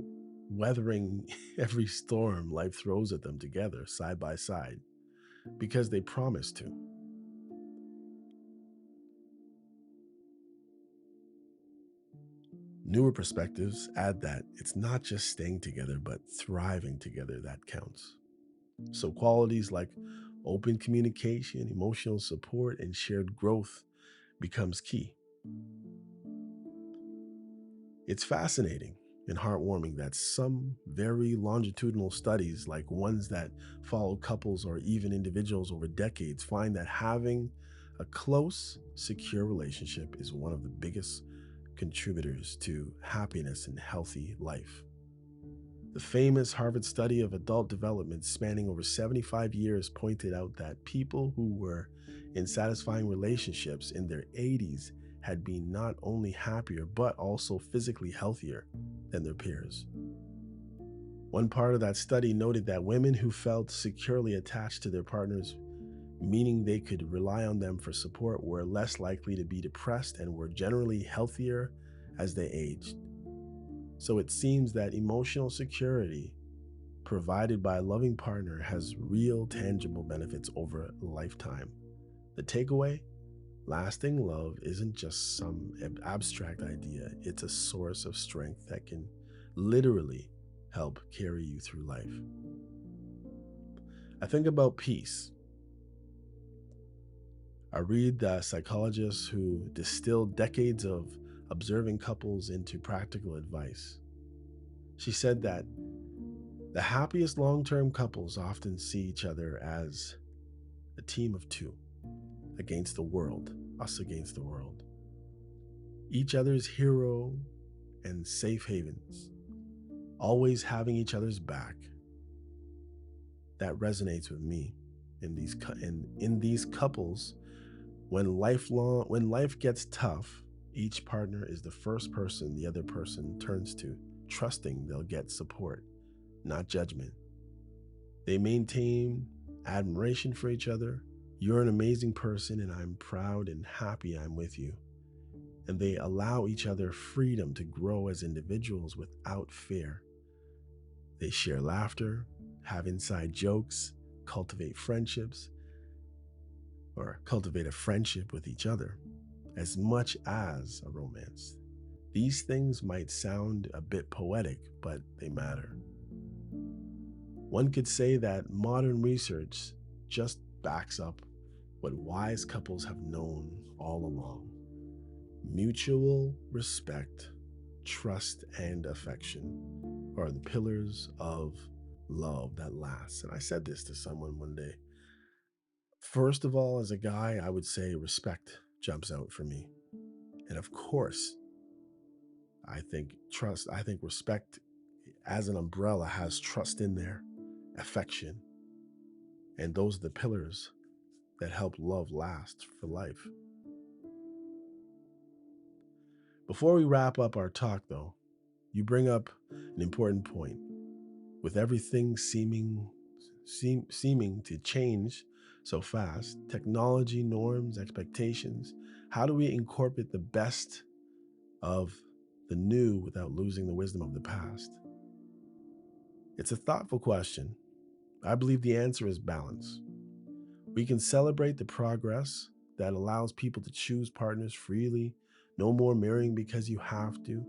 weathering every storm life throws at them together, side by side, because they promise to. Newer perspectives add that it's not just staying together, but thriving together that counts. So, qualities like open communication, emotional support, and shared growth becomes key. It's fascinating and heartwarming that some very longitudinal studies, like ones that follow couples or even individuals over decades, find that having a close, secure relationship is one of the biggest contributors to happiness and healthy life. The famous Harvard study of adult development spanning over 75 years pointed out that people who were in satisfying relationships in their 80s had been not only happier but also physically healthier than their peers. One part of that study noted that women who felt securely attached to their partners, meaning they could rely on them for support, were less likely to be depressed and were generally healthier as they aged. So it seems that emotional security provided by a loving partner has real tangible benefits over a lifetime. The takeaway: lasting love isn't just some abstract idea, it's a source of strength that can literally help carry you through life. I think about peace. I read psychologists who distilled decades of observing couples into practical advice. She said that the happiest long term couples often see each other as a team of two against the world, us against the world. Each other's hero and safe havens, always having each other's back. That resonates with me in these couples. When life gets tough, each partner is the first person the other person turns to, trusting they'll get support, not judgment. They maintain admiration for each other. You're an amazing person, and I'm proud and happy I'm with you. And they allow each other freedom to grow as individuals without fear. They share laughter, have inside jokes, cultivate friendships, or cultivate a friendship with each other as much as a romance. These things might sound a bit poetic, but they matter. One could say that modern research just backs up what wise couples have known all along: mutual respect, trust, and affection are the pillars of love that lasts. And I said this to someone one day. First of all, as a guy, I would say respect jumps out for me. And of course, I think respect as an umbrella has trust in there, affection, and those are the pillars that help love last for life. Before we wrap up our talk, though, you bring up an important point. With everything seeming to change so fast, technology, norms, expectations, how do we incorporate the best of the new without losing the wisdom of the past? It's a thoughtful question. I believe the answer is balance. We can celebrate the progress that allows people to choose partners freely, no more marrying because you have to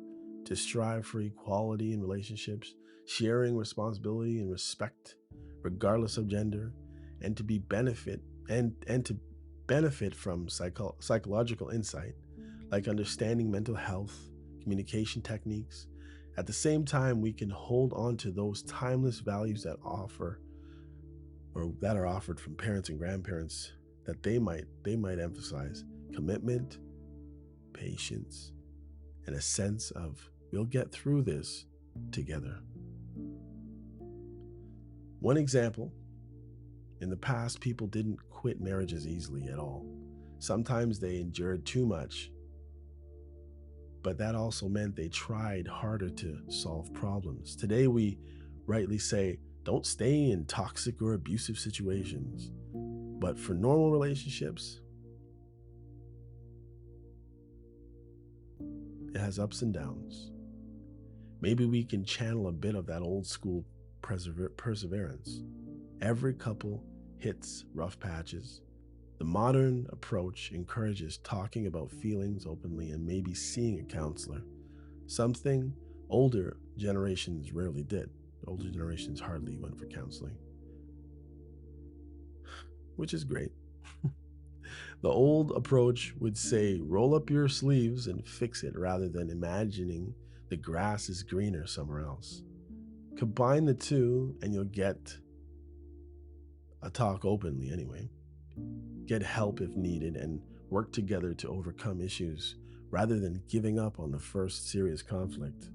strive for equality in relationships, sharing responsibility and respect, regardless of gender, and to be benefit and to benefit from psychological insight, like understanding mental health, communication techniques. At the same time, we can hold on to those timeless values that offer or that are offered from parents and grandparents that they might emphasize commitment, patience, and a sense of we'll get through this together. One example, in the past, people didn't quit marriages easily at all. Sometimes they endured too much, but that also meant they tried harder to solve problems. Today, we rightly say, don't stay in toxic or abusive situations. But for normal relationships, it has ups and downs. Maybe we can channel a bit of that old school perseverance. Every couple hits rough patches. The modern approach encourages talking about feelings openly and maybe seeing a counselor, something older generations rarely did. Older generations hardly went for counseling, which is great. The old approach would say, roll up your sleeves and fix it rather than imagining the grass is greener somewhere else. Combine the two and you'll get a talk openly anyway. Get help if needed and work together to overcome issues rather than giving up on the first serious conflict.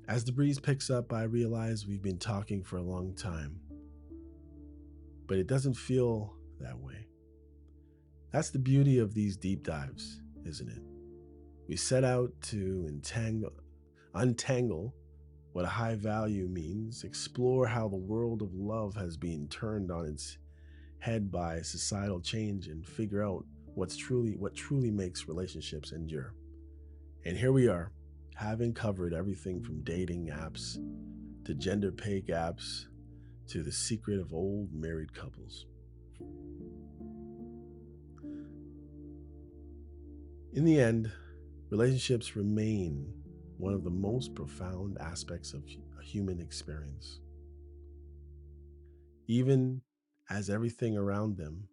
As the breeze picks up, I realize we've been talking for a long time, but it doesn't feel that way. That's the beauty of these deep dives, isn't it? We set out to untangle what a high value means, explore how the world of love has been turned on its head by societal change, and figure out what truly makes relationships endure. And here we are, having covered everything from dating apps to gender pay gaps to the secret of old married couples. In the end, relationships remain one of the most profound aspects of a human experience. Even as everything around them,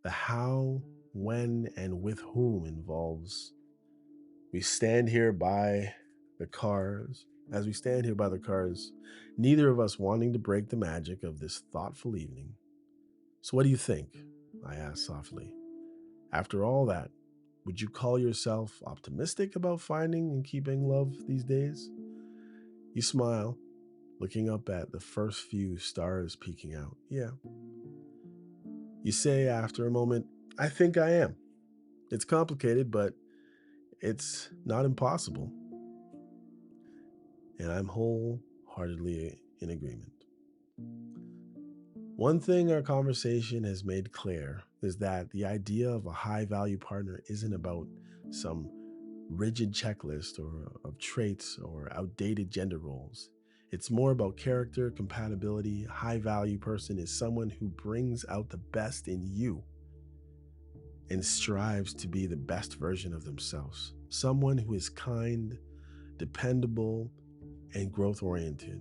the how, when, and with whom involves. We stand here by the cars, as we stand here by the cars, neither of us wanting to break the magic of this thoughtful evening. So, what do you think? I asked softly. After all that, would you call yourself optimistic about finding and keeping love these days? You smile, looking up at the first few stars peeking out. Yeah. You say after a moment, I think I am. It's complicated, but it's not impossible. And I'm wholeheartedly in agreement. One thing our conversation has made clear is that the idea of a high value partner isn't about some rigid checklist or of traits or outdated gender roles. It's more about character, compatibility. A high value person is someone who brings out the best in you and strives to be the best version of themselves. Someone who is kind, dependable, and growth oriented.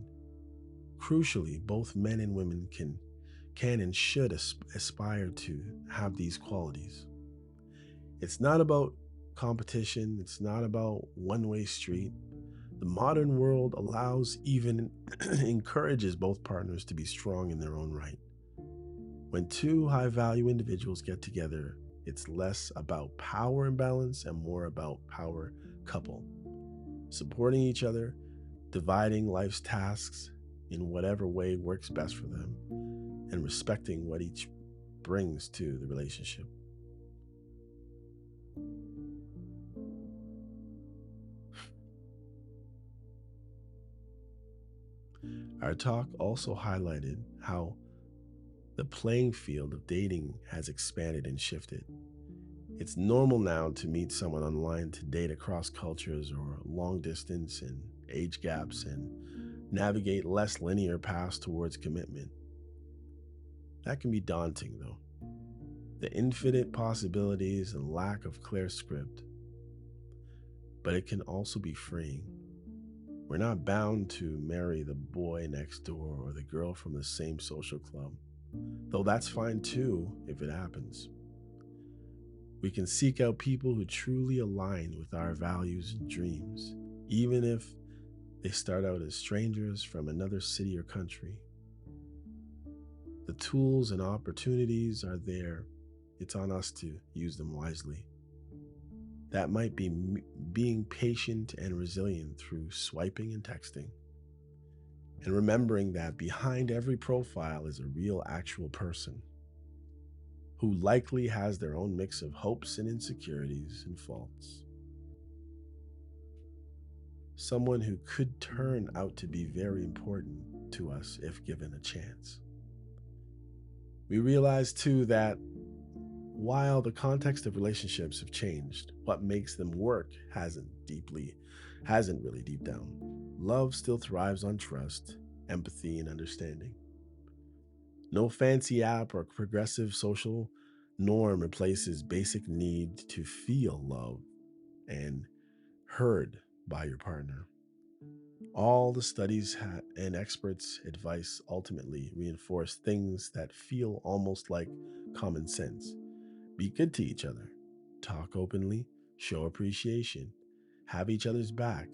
Crucially, both men and women can and should aspire to have these qualities. It's not about competition, it's not about one-way street. The modern world allows, even encourages both partners to be strong in their own right. When two high-value individuals get together, it's less about power imbalance and more about power couple. supporting each other, dividing life's tasks in whatever way works best for them, and respecting what each brings to the relationship. Our talk also highlighted how the playing field of dating has expanded and shifted. It's normal now to meet someone online, to date across cultures or long distance and age gaps, and navigate less linear paths towards commitment. That can be daunting, though. The infinite possibilities and lack of clear script. But it can also be freeing. We're not bound to marry the boy next door or the girl from the same social club, though that's fine too if it happens. We can seek out people who truly align with our values and dreams, even if they start out as strangers from another city or country. The tools and opportunities are there. It's on us to use them wisely. That might be being patient and resilient through swiping and texting, and remembering that behind every profile is a real, actual person who likely has their own mix of hopes and insecurities and faults. Someone who could turn out to be very important to us if given a chance. We realize too that while the context of relationships have changed, what makes them work hasn't really deep down. Love still thrives on trust, empathy, and understanding. No fancy app or progressive social norm replaces basic need to feel loved and heard by your partner. All the studies and experts' advice ultimately reinforce things that feel almost like common sense. Be good to each other. Talk openly. Show appreciation. Have each other's back.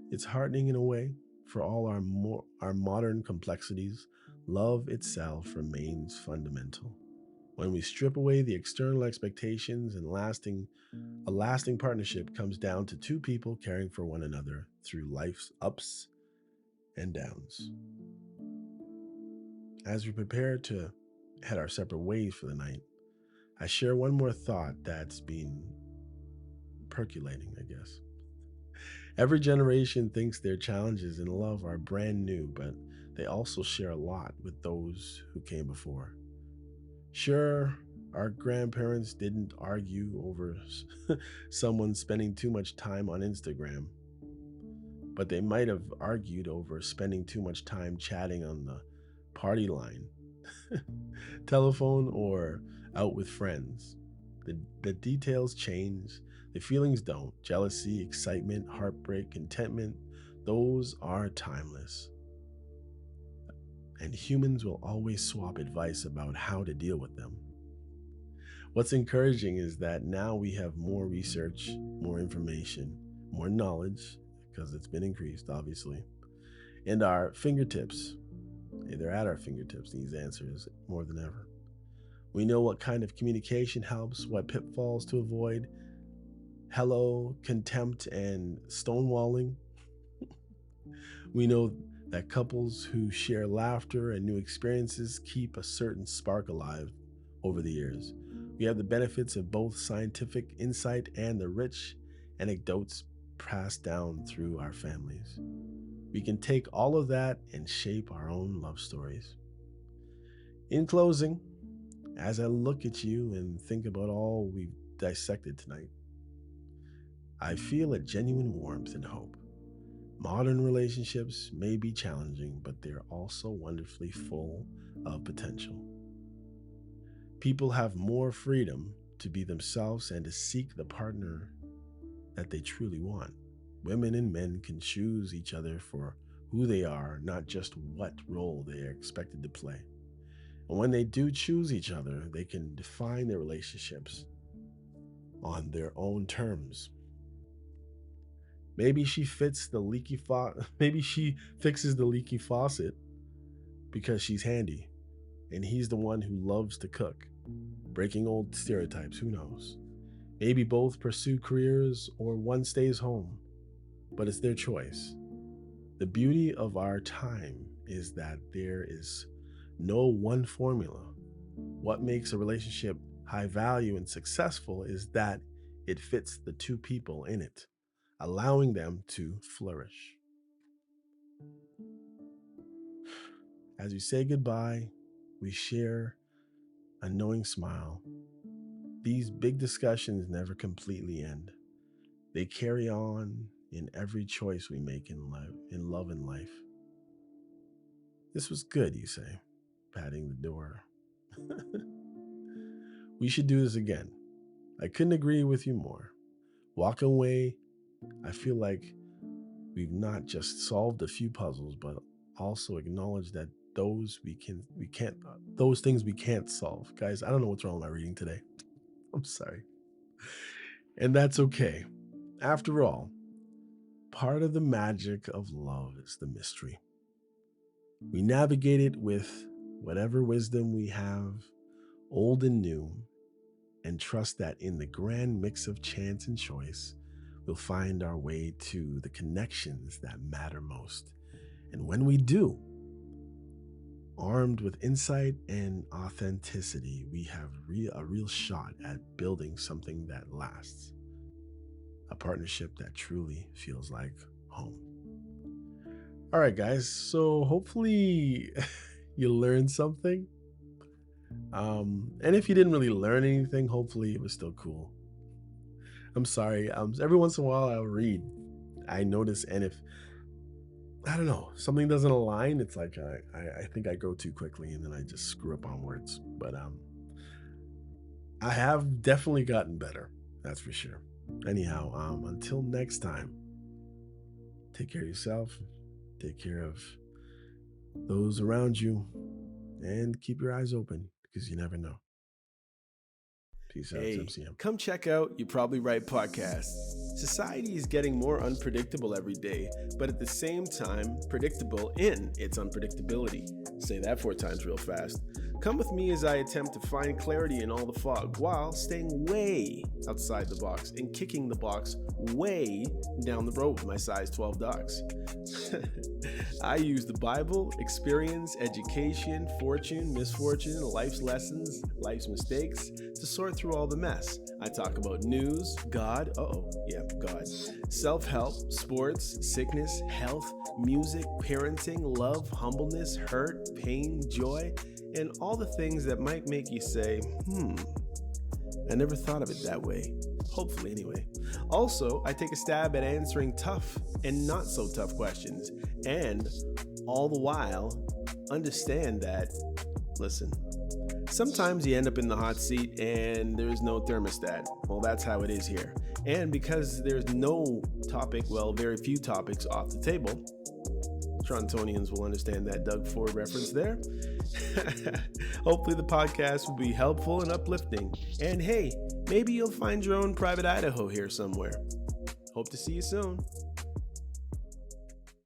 It's heartening in a way. For all our modern complexities, love itself remains fundamental. When we strip away the external expectations and a lasting partnership comes down to two people caring for one another through life's ups and downs. As we prepare to head our separate ways for the night, I share one more thought that's been percolating, I guess. Every generation thinks their challenges in love are brand new, but they also share a lot with those who came before. Sure, our grandparents didn't argue over someone spending too much time on Instagram, but they might have argued over spending too much time chatting on the party line, telephone, or out with friends. The details change, the feelings don't. Jealousy, excitement, heartbreak, contentment, those are timeless. And humans will always swap advice about how to deal with them. What's encouraging is that now we have more research, more information, more knowledge, because it's been increased, obviously, and our fingertips. They're at our fingertips, these answers, more than ever. We know what kind of communication helps, what pitfalls to avoid. Hello, contempt, and stonewalling. We know that couples who share laughter and new experiences keep a certain spark alive over the years. We have the benefits of both scientific insight and the rich anecdotes passed down through our families. We can take all of that and shape our own love stories. In closing, as I look at you and think about all we've dissected tonight, I feel a genuine warmth and hope. Modern relationships may be challenging, but they're also wonderfully full of potential. People have more freedom to be themselves and to seek the partner that they truly want. Women and men can choose each other for who they are, not just what role they are expected to play. And when they do choose each other, they can define their relationships on their own terms. Maybe she fixes the leaky faucet because she's handy, and he's the one who loves to cook. Breaking old stereotypes, who knows? Maybe both pursue careers or one stays home, but it's their choice. The beauty of our time is that there is no one formula. What makes a relationship high value and successful is that it fits the two people in it, allowing them to flourish. As we say goodbye, we share a knowing smile. These big discussions never completely end. They carry on in every choice we make in love and life. This was good, you say, patting the door. We should do this again. I couldn't agree with you more. Walking away, I feel like we've not just solved a few puzzles, but also acknowledged that those things we can't solve. Guys, I don't know what's wrong with my reading today. I'm sorry. And that's okay. After all, part of the magic of love is the mystery. We navigate it with whatever wisdom we have, old and new, and trust that in the grand mix of chance and choice, we'll find our way to the connections that matter most. And when we do, armed with insight and authenticity, we have a real shot at building something that lasts. A partnership that truly feels like home. All right, guys. So hopefully you learned something. And if you didn't really learn anything, hopefully it was still cool. I'm sorry. Every once in a while I'll read. I notice, and if I don't know, something doesn't align, it's like I think I go too quickly and then I just screw up on words. But I have definitely gotten better. That's for sure. Anyhow, until next time, take care of yourself, take care of those around you, and keep your eyes open because you never know. Peace out, MCM. Come check out You Probably Right podcast. Society is getting more unpredictable every day, but at the same time, predictable in its unpredictability. Say that 4 times real fast. Come with me as I attempt to find clarity in all the fog while staying way outside the box and kicking the box way down the road with my size 12 dogs. I use the Bible, experience, education, fortune, misfortune, life's lessons, life's mistakes to sort through all the mess. I talk about news, God, God, self-help, sports, sickness, health, music, parenting, love, humbleness, hurt, pain, joy, and all the things that might make you say, I never thought of it that way. Hopefully, anyway. Also, I take a stab at answering tough and not so tough questions, and all the while, understand that, listen, sometimes you end up in the hot seat and there's no thermostat. Well, that's how it is here. And because there's no topic, very few topics off the table, Torontonians will understand that Doug Ford reference there. Hopefully the podcast will be helpful and uplifting. And hey, maybe you'll find your own private Idaho here somewhere. Hope to see you soon.